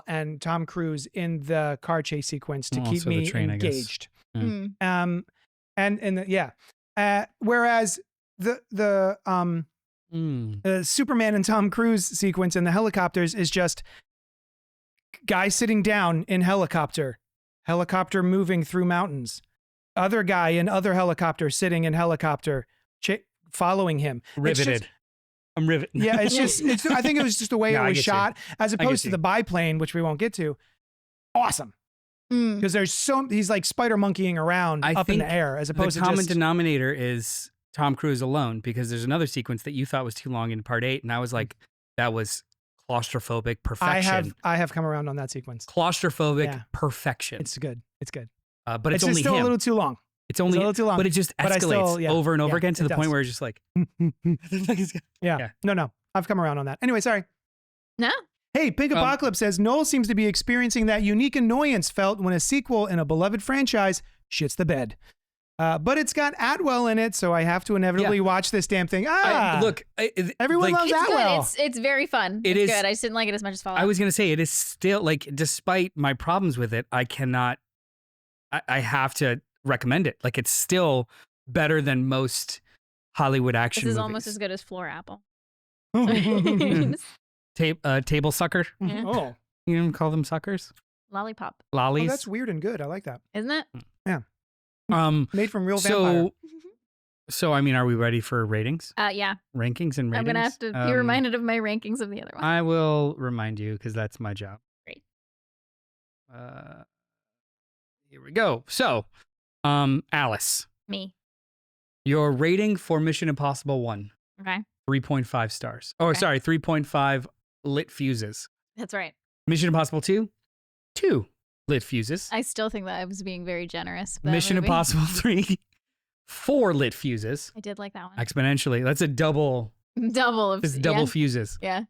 and Tom Cruise in the car chase sequence to keep
Also the
me
train, I guess.
engaged.
Mm.
Whereas the Superman and Tom Cruise sequence in the helicopters is just guy sitting down in helicopter moving through mountains, other guy in other helicopter sitting in helicopter following him. It's
Riveted.
just-
I'm riveted.
yeah, I think it was just the way
No, I
it was
get you.
shot, as
get
opposed to
you.
the biplane, which we won't get to. Awesome,
Mm.
because he's like spider monkeying around
I
up in the
think
air, as
The
opposed to
common
just
denominator is Tom Cruise alone, because there's another sequence that you thought was too long in part 8, and I was like, that was claustrophobic perfection.
I have come around on that sequence.
Claustrophobic
Yeah.
perfection.
It's good. It's good.
But it's
just
only
still
him.
a little too long.
It's only
a little too long.
but it just
But I
escalates
still- yeah,
over and over
yeah,
again to
it
the point
does.
where it's just like,
Yeah. No. I've come around on that. Anyway, sorry.
No.
Hey, Pink Apocalypse says Noel seems to be experiencing that unique annoyance felt when a sequel in a beloved franchise shits the bed. But it's got Atwell in it, so I have to inevitably watch this damn thing. Everyone loves
It's
Atwell.
good. It's very fun.
It
It's
is-
good. I just didn't like it as much as Fallout.
I was gonna say it is still like, despite my problems with it, I cannot. I have to recommend it. Like, it's still better than most Hollywood action
This is
movies.
almost as good as Floor Apple.
Table sucker.
Yeah.
Oh,
You don't call them suckers?
Lollipop,
Lollies.
that's weird and good. I like that.
isn't it?
Made from real vampire.
So I mean, are we ready for ratings,
Yeah.
rankings, and ratings?
I'm gonna have to be reminded of my rankings of the other one.
I will remind you because that's my job.
Great.
Here we go. So, Alice,
Me.
your rating for Mission Impossible 1,
Okay.
3.5 stars. Oh,
Okay.
sorry, 3.5 lit fuses.
That's right.
Mission Impossible 2, 2 lit fuses.
I still think that I was being very generous. with that
Mission
movie.
Impossible 3, 4 lit fuses.
I did like that one.
Exponentially. That's a double.
Double of
It's double fuses.
Yeah.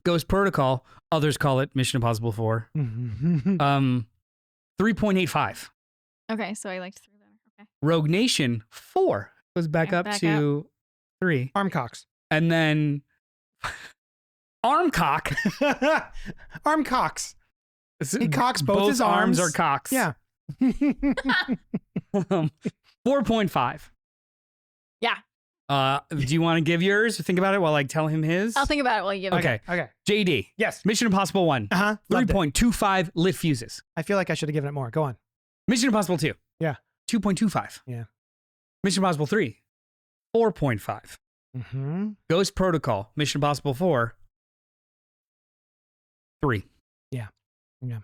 Ghost Protocol. Others call it Mission Impossible 4. 3.85.
Okay, so I liked 3 better. Okay.
Rogue Nation 4 goes back
Okay,
up
back
to 3.
Armcocks.
And then Armcock.
Armcocks. He cocks both his arms.
are cocks.
Yeah.
4.5.
Yeah.
Do you want to give yours or think about it while I tell him his?
I'll think about it while you give it.
Okay.
Okay.
JD.
Yes.
Mission Impossible 1.
Uh-huh. Loved it.
3.25 lit fuses.
I feel like I should have given it more. Go on.
Mission Impossible 2.
Yeah.
2.25.
Yeah.
Mission Impossible 3. 4.5.
Mm-hmm.
Ghost Protocol. Mission Impossible 4. 3.
Yeah. Yeah.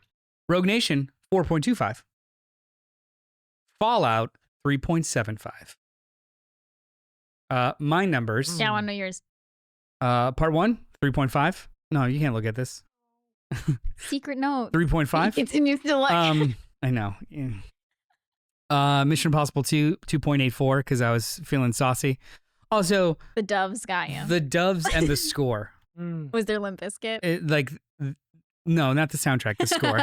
Rogue Nation 4.25. Fallout 3.75. My numbers.
Yeah, I want to know yours.
Part 1 3.5. No, you can't look at this.
Secret note.
3.5.
Continues to like.
I know. Yeah. Mission Impossible 2 2.84 because I was feeling saucy. Also,
the doves got you.
the doves and the score.
Was there Limp Bizkit?
No, not the soundtrack, the score.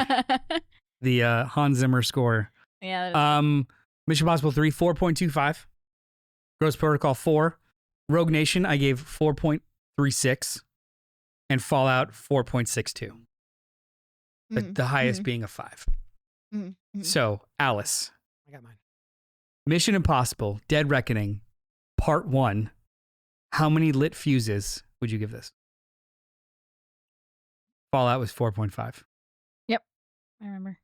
The Hans Zimmer score.
Yeah. That is-
Mission Impossible 3 4.25. Ghost Protocol 4. Rogue Nation I gave 4.36. And Fallout 4.62. The highest being a 5. So, Alice.
I got mine.
Mission Impossible Dead Reckoning Part 1. How many lit fuses would you give this? Fallout was 4.5.
I remember.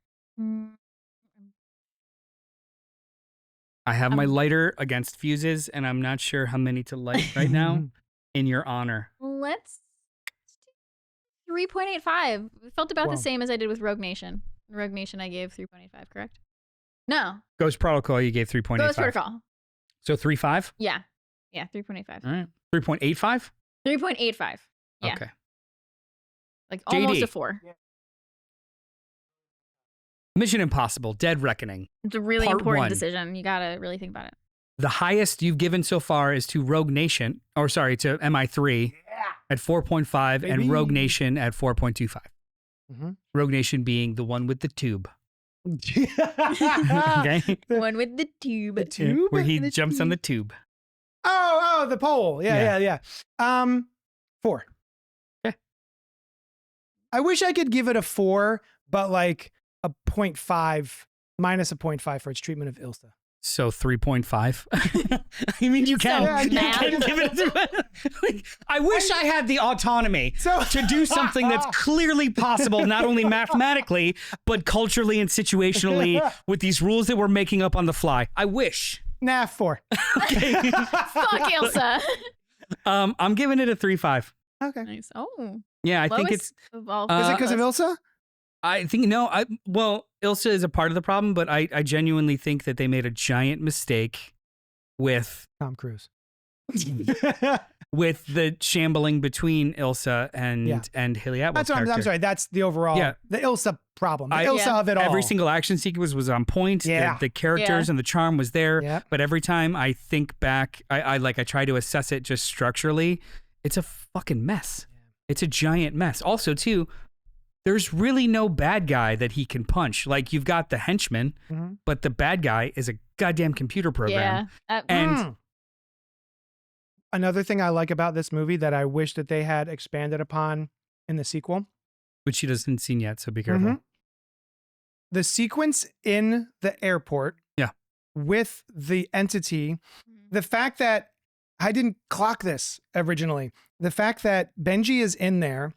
I have my lighter against fuses, and I'm not sure how many to light right now. In your honor.
Let's do 3.85. It felt about
Wow.
the same as I did with Rogue Nation. Rogue Nation, I gave 3.85, correct? No.
Ghost Protocol, you gave 3.85.
Ghost Protocol.
So 3.5?
Yeah. Yeah, 3.85.
All right. 3.85?
3.85. Yeah.
Okay.
Like almost
JD.
a 4.
Mission Impossible, Dead Reckoning.
It's a really
Part
important
1.
decision. You gotta really think about it.
The highest you've given so far is to Rogue Nation, or sorry, to MI3 at 4.5
Baby.
and Rogue Nation at 4.25.
Mhm.
Rogue Nation being the one with the tube.
Okay.
One with the tube.
The tube?
Where he
The
jumps on
tube.
the tube.
Oh, the pole. Yeah. 4.
Okay.
I wish I could give it a 4, but like a 0.5 minus a 0.5 for its treatment of Ilsa.
So 3.5. I mean, you can,
So
you
math.
can give it. Like, I wish I had the autonomy
So
to do something that's clearly possible, not only mathematically, but culturally and situationally with these rules that we're making up on the fly. I wish.
nah, 4.
Okay.
Fuck Ilsa.
I'm giving it a 3.5.
Okay.
Nice. Oh.
Yeah, I think
lowest
it's.
of all
Is it because of Ilsa?
I think no. Well, Ilsa is a part of the problem, but I genuinely think that they made a giant mistake with
Tom Cruise.
with the shambling between Ilsa and
Yeah.
Haley Atwell's
That's what I'm
character.
sorry. That's the overall,
Yeah.
the Ilsa problem. The
I-
Ilsa
Yeah.
of it all.
Every single action sequence was on point.
Yeah.
The characters and the charm was there.
Yeah.
But every time I think back, I try to assess it just structurally. It's a fucking mess. It's a giant mess. Also, too, there's really no bad guy that he can punch. Like, you've got the henchman,
Mhm.
but the bad guy is a goddamn computer program.
Yeah.
And
Another thing I like about this movie that I wish that they had expanded upon in the sequel.
which she doesn't seen yet, so be careful.
Mhm. The sequence in the airport.
Yeah.
With the entity, the fact that I didn't clock this originally, the fact that Benji is in there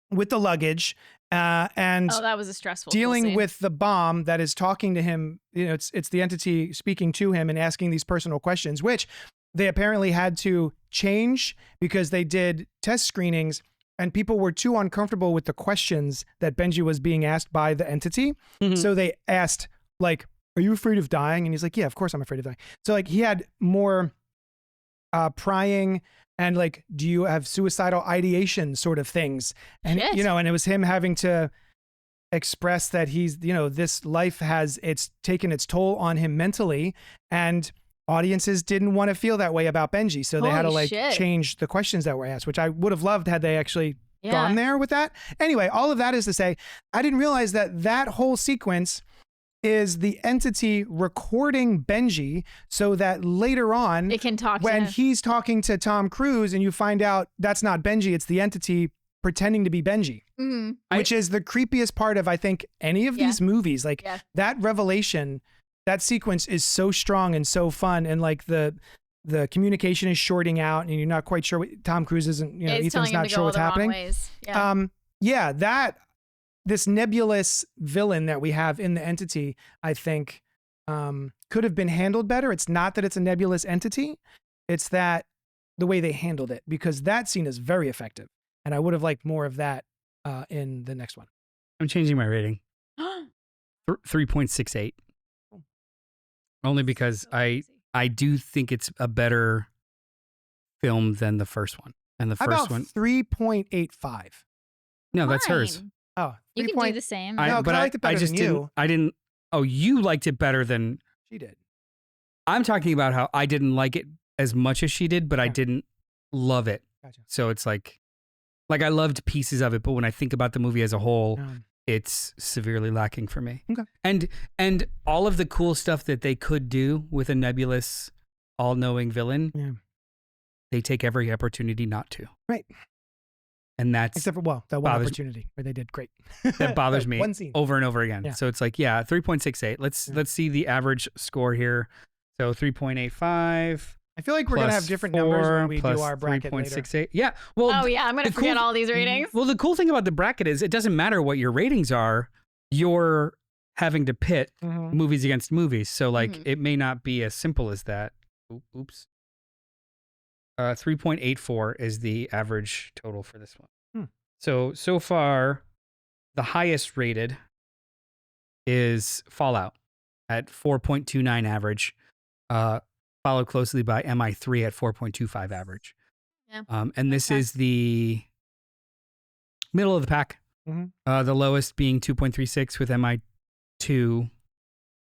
with the luggage and
Oh, that was a stressful
dealing
scene.
with the bomb that is talking to him, it's the entity speaking to him and asking these personal questions, which they apparently had to change because they did test screenings and people were too uncomfortable with the questions that Benji was being asked by the entity.
Mhm.
So they asked, like, are you afraid of dying? And he's like, yeah, of course I'm afraid of dying. So like he had more prying and like, do you have suicidal ideation sort of things? And,
Shit.
and it was him having to express that he's, this life it's taken its toll on him mentally, and audiences didn't want to feel that way about Benji. So they had to
Holy
like
shit.
change the questions that were asked, which I would have loved had they actually
Yeah.
gone there with that. Anyway, all of that is to say, I didn't realize that whole sequence is the entity recording Benji so that later on,
It can talk
when
to him.
he's talking to Tom Cruise and you find out that's not Benji, it's the entity pretending to be Benji,
Mhm.
which is the creepiest part of, I think, any of
Yeah.
these movies. Like
Yeah.
that revelation, that sequence is so strong and so fun. And like the communication is shorting out and you're not quite sure what Tom Cruise isn't,
It's
Ethan's
telling him
not
to
sure
go all
what's
the wrong
happening.
ways. Yeah.
This nebulous villain that we have in the entity, I think, could have been handled better. It's not that it's a nebulous entity. It's that the way they handled it, because that scene is very effective. And I would have liked more of that in the next one.
I'm changing my rating. 3.68. Only because I do think it's a better film than the first one. And the
How
first
about
one,
3.85?
no, that's hers.
Fine.
Oh,
You
3
can do the same.
No, 'cause I liked it better
just
than you.
didn't. I didn't. Oh, you liked it better than.
She did.
I'm talking about how I didn't like it as much as she did, but I
Yeah.
didn't love it.
Gotcha.
So it's like I loved pieces of it, but when I think about the movie as a whole, it's severely lacking for me.
Okay.
And all of the cool stuff that they could do with a nebulous, all-knowing villain,
Yeah.
they take every opportunity not to.
Right.
And that's
Except for, that one
bothers-
opportunity where they did great.
that bothers me
One scene.
over and over again.
Yeah.
So it's like, yeah, 3.68. Let's see the average score here. So 3.85.
I feel like we're going to have different numbers when we do our bracket later.
3.68. Yeah. Well,
Oh yeah, I'm gonna forget all these ratings.
Well, the cool thing about the bracket is it doesn't matter what your ratings are. You're having to pit movies against movies. So like it may not be as simple as that. Oops. 3.84 is the average total for this one. So far, the highest rated is Fallout at 4.29 average, followed closely by MI3 at 4.25 average.
Yeah.
And this is the middle of the pack. The lowest being 2.36 with MI2,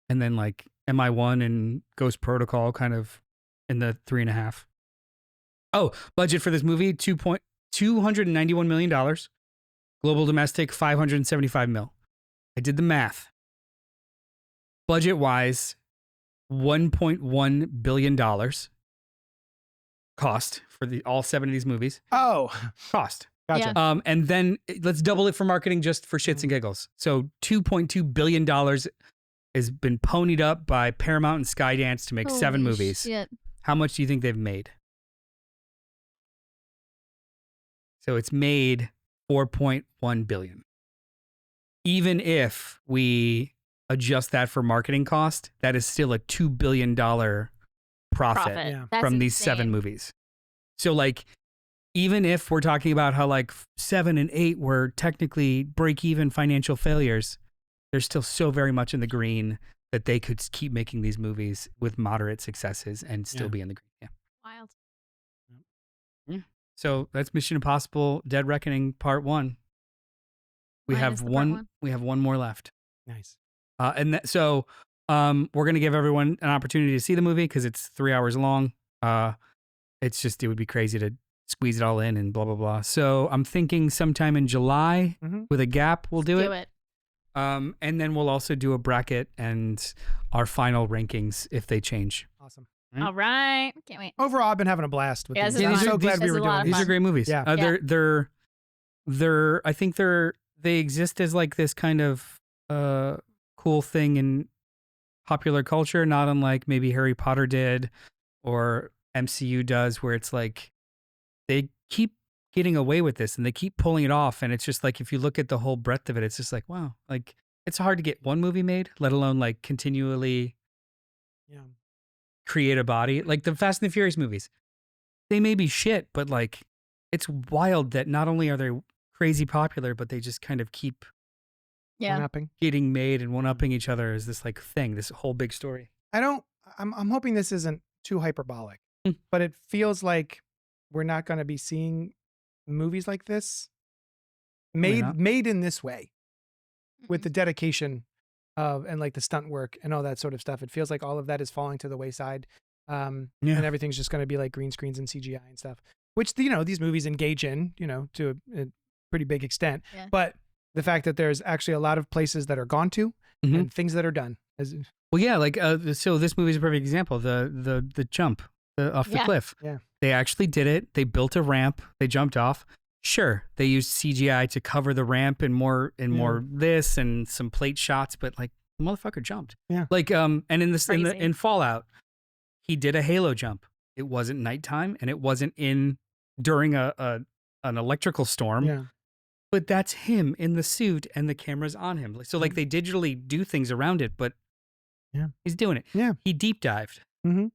and then like MI1 and Ghost Protocol kind of in the 3.5. Oh, budget for this movie, $291 million. Global domestic, $575 million. I did the math. Budget-wise, $1.1 billion cost for all 7 of these movies.
Oh.
Cost.
Gotcha.
Yeah.
And then let's double it for marketing just for shits and giggles. So $2.2 billion has been ponied up by Paramount and Skydance to make 7 movies.
Shit.
How much do you think they've made? So it's made $4.1 billion. Even if we adjust that for marketing cost, that is still a $2 billion profit
Yeah.
That's
from these
insane.
7 movies. So like, even if we're talking about how like 7 and 8 were technically break-even financial failures, they're still so very much in the green that they could keep making these movies with moderate successes and still be in the green. Yeah.
Wild.
Yeah. So that's Mission Impossible: Dead Reckoning Part 1. We
Minus
have
the part
one.
one.
We have one more left.
Nice.
So we're gonna give everyone an opportunity to see the movie because it's 3 hours long. It would be crazy to squeeze it all in and blah blah blah. So I'm thinking sometime in July with a gap, we'll do it. And then we'll also do a bracket and our final rankings if they change.
Awesome.
All right. Can't wait.
Overall, I've been having a blast with
Yeah,
these.
this is
I'm
fun.
so glad
This
we were
is a lot
doing
of
these.
These are great movies.
Yeah.
I think they exist as like this kind of cool thing in popular culture, not unlike maybe Harry Potter did or MCU does, where it's like they keep getting away with this and they keep pulling it off. And it's just like, if you look at the whole breadth of it, it's just like, wow, like it's hard to get one movie made, let alone like continually create a body. Like the Fast and the Furious movies, they may be shit, but like it's wild that not only are they crazy popular, but they just kind of keep
One-upping.
getting made and one-upping each other as this like thing, this whole big story.
I'm hoping this isn't too hyperbolic, but it feels like we're not going to be seeing movies like this made in this way with the dedication of and like the stunt work and all that sort of stuff. It feels like all of that is falling to the wayside. And everything's just going to be like green screens and CGI and stuff, which, these movies engage in, to a pretty big extent.
Yeah.
But the fact that there's actually a lot of places that are gone to and things that are done.
Well, yeah, like so this movie is a perfect example. The jump off the cliff.
Yeah.
They actually did it. They built a ramp. They jumped off. Sure, they used CGI to cover the ramp and more this and some plate shots, but like the motherfucker jumped.
Yeah.
Like and
Crazy.
in Fallout, he did a halo jump. It wasn't nighttime and it wasn't during an electrical storm.
Yeah.
But that's him in the suit and the camera's on him. So like they digitally do things around it, but he's doing it.
Yeah.
He deep dived.
Mm-hmm.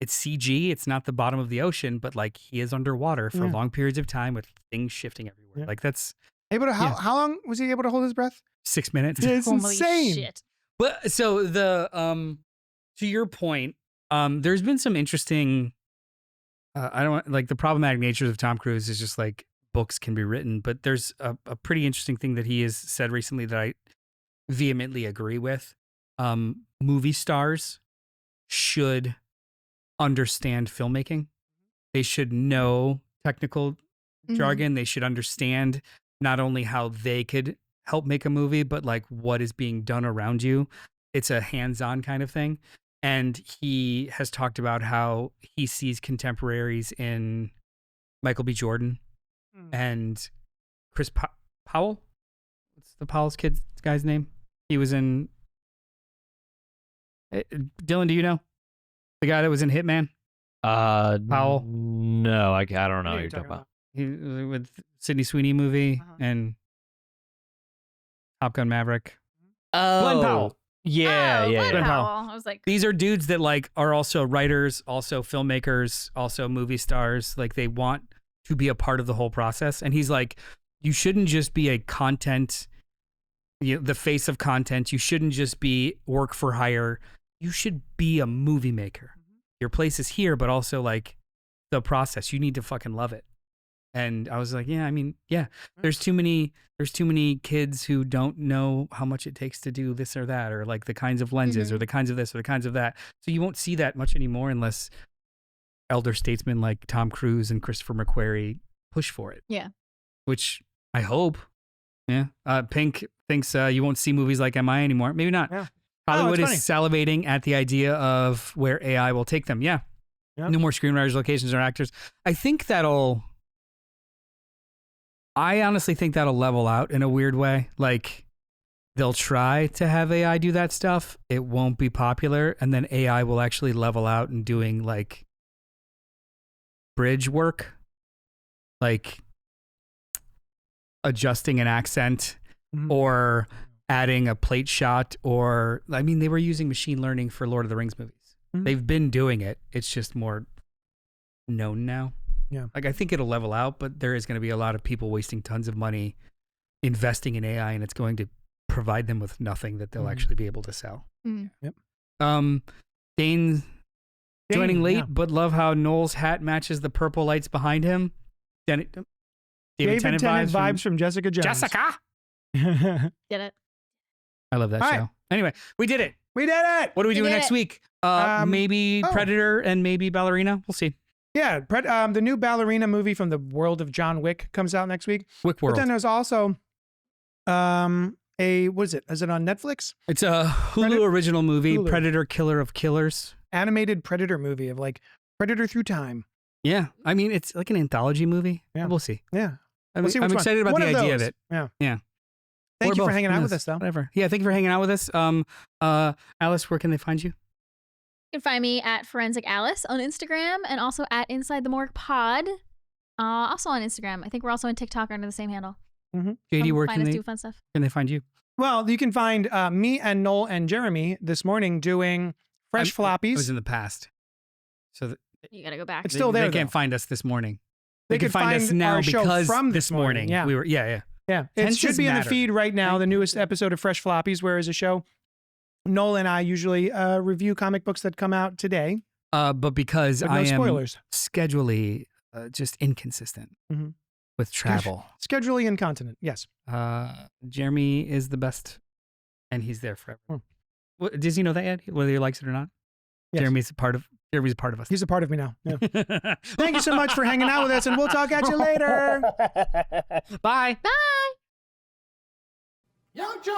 It's CG. It's not the bottom of the ocean, but like he is underwater for long periods of time with things shifting everywhere.
Yeah.
Like that's
Able to how long was he able to hold his breath?
6 minutes.
Yeah, it's
Holy
insane.
shit.
But so the to your point, there's been some interesting. I don't like the problematic natures of Tom Cruise is just like books can be written, but there's a pretty interesting thing that he has said recently that I vehemently agree with. Movie stars should understand filmmaking. They should know technical jargon. They should understand not only how they could help make a movie, but like what is being done around you. It's a hands-on kind of thing. And he has talked about how he sees contemporaries in Michael B. Jordan and Chris Powell. What's the Powell's guy's name? He was in... Dylan, do you know? The guy that was in Hitman? Powell?
No, I don't know
What
what
are
you're
you
talking about.
He, with Sydney Sweeney movie and Top Gun Maverick.
Oh,
Glenn Powell.
Yeah,
oh,
yeah,
Glenn
yeah.
Powell. I was like,
These are dudes that like are also writers, also filmmakers, also movie stars. Like they want to be a part of the whole process. And he's like, you shouldn't just be a content, the face of content. You shouldn't just be work for hire. You should be a movie maker. Your place is here, but also like the process. You need to fucking love it. And I was like, yeah, I mean, yeah, there's too many kids who don't know how much it takes to do this or that, or like the kinds of lenses or the kinds of this or the kinds of that. So you won't see that much anymore unless elder statesmen like Tom Cruise and Christopher McQuarrie push for it.
Yeah.
Which I hope. Yeah. Pink thinks you won't see movies like MI anymore. Maybe not.
Yeah.
Hollywood
it's
is salivating at the idea of where AI will take them. Yeah.
Yep.
No more screenwriters, locations, or actors. I honestly think that'll level out in a weird way. Like they'll try to have AI do that stuff. It won't be popular. And then AI will actually level out and doing like bridge work, like adjusting an accent or adding a plate shot, or I mean, they were using machine learning for Lord of the Rings movies. They've been doing it. It's just more known now.
Yeah.
Like I think it'll level out, but there is going to be a lot of people wasting tons of money investing in AI, and it's going to provide them with nothing that they'll actually be able to sell.
Yep.
Dane joining late,
yeah.
but love how Noel's hat matches the purple lights behind him. David Tennant
vibes from Jessica Jones.
Jessica.
Get it?
I love that
All
show.
right.
Anyway, we did it.
We did it.
What are we
We
doing
did
next
it.
week? Maybe Predator and maybe Ballerina. We'll see.
Yeah. The new Ballerina movie from the world of John Wick comes out next week.
Wick
But
World.
then there's also what is it? Is it on Netflix?
It's a Hulu original movie,
Hulu.
Predator Killer of Killers.
Animated Predator movie of like Predator through time.
Yeah. I mean, it's like an anthology movie.
Yeah.
We'll see.
Yeah.
I'm
We'll see which one.
excited about
One
the
of
idea of
those.
it.
Yeah.
Yeah.
Thank
Or
you for
both.
hanging out
Who
with
knows?
us, though.
Whatever. Yeah, thank you for hanging out with us. Alice, where can they find you?
You can find me at Forensic Alice on Instagram and also at Inside the Morgue Pod. Also on Instagram. I think we're also on TikTok under the same handle.
JD, where
find
can
us, do fun stuff.
they find you?
Well, you can find me and Noel and Jeremy this morning doing fresh
It
floppies.
was in the past. So
You gotta go back.
It's still there,
They can't
though.
find us this morning.
They
can
could
find us
find
now
our show
because
from
this morning.
Yeah.
We were yeah.
Yeah, it
Tenses
should be in the
matter.
feed right now, the newest episode of Fresh Floppies, where is a show. Noel and I usually review comic books that come out today.
But because
But no
I am
spoilers.
schedulally just inconsistent with travel.
Schedulally incontinent, yes.
Jeremy is the best, and he's there forever. Does he know that yet? Whether he likes it or not?
Yes.
Jeremy's a part of us.
He's a part of me now. Yeah. Thank you so much for hanging out with us, and we'll talk at you later.
Bye.
Bye.
Young John!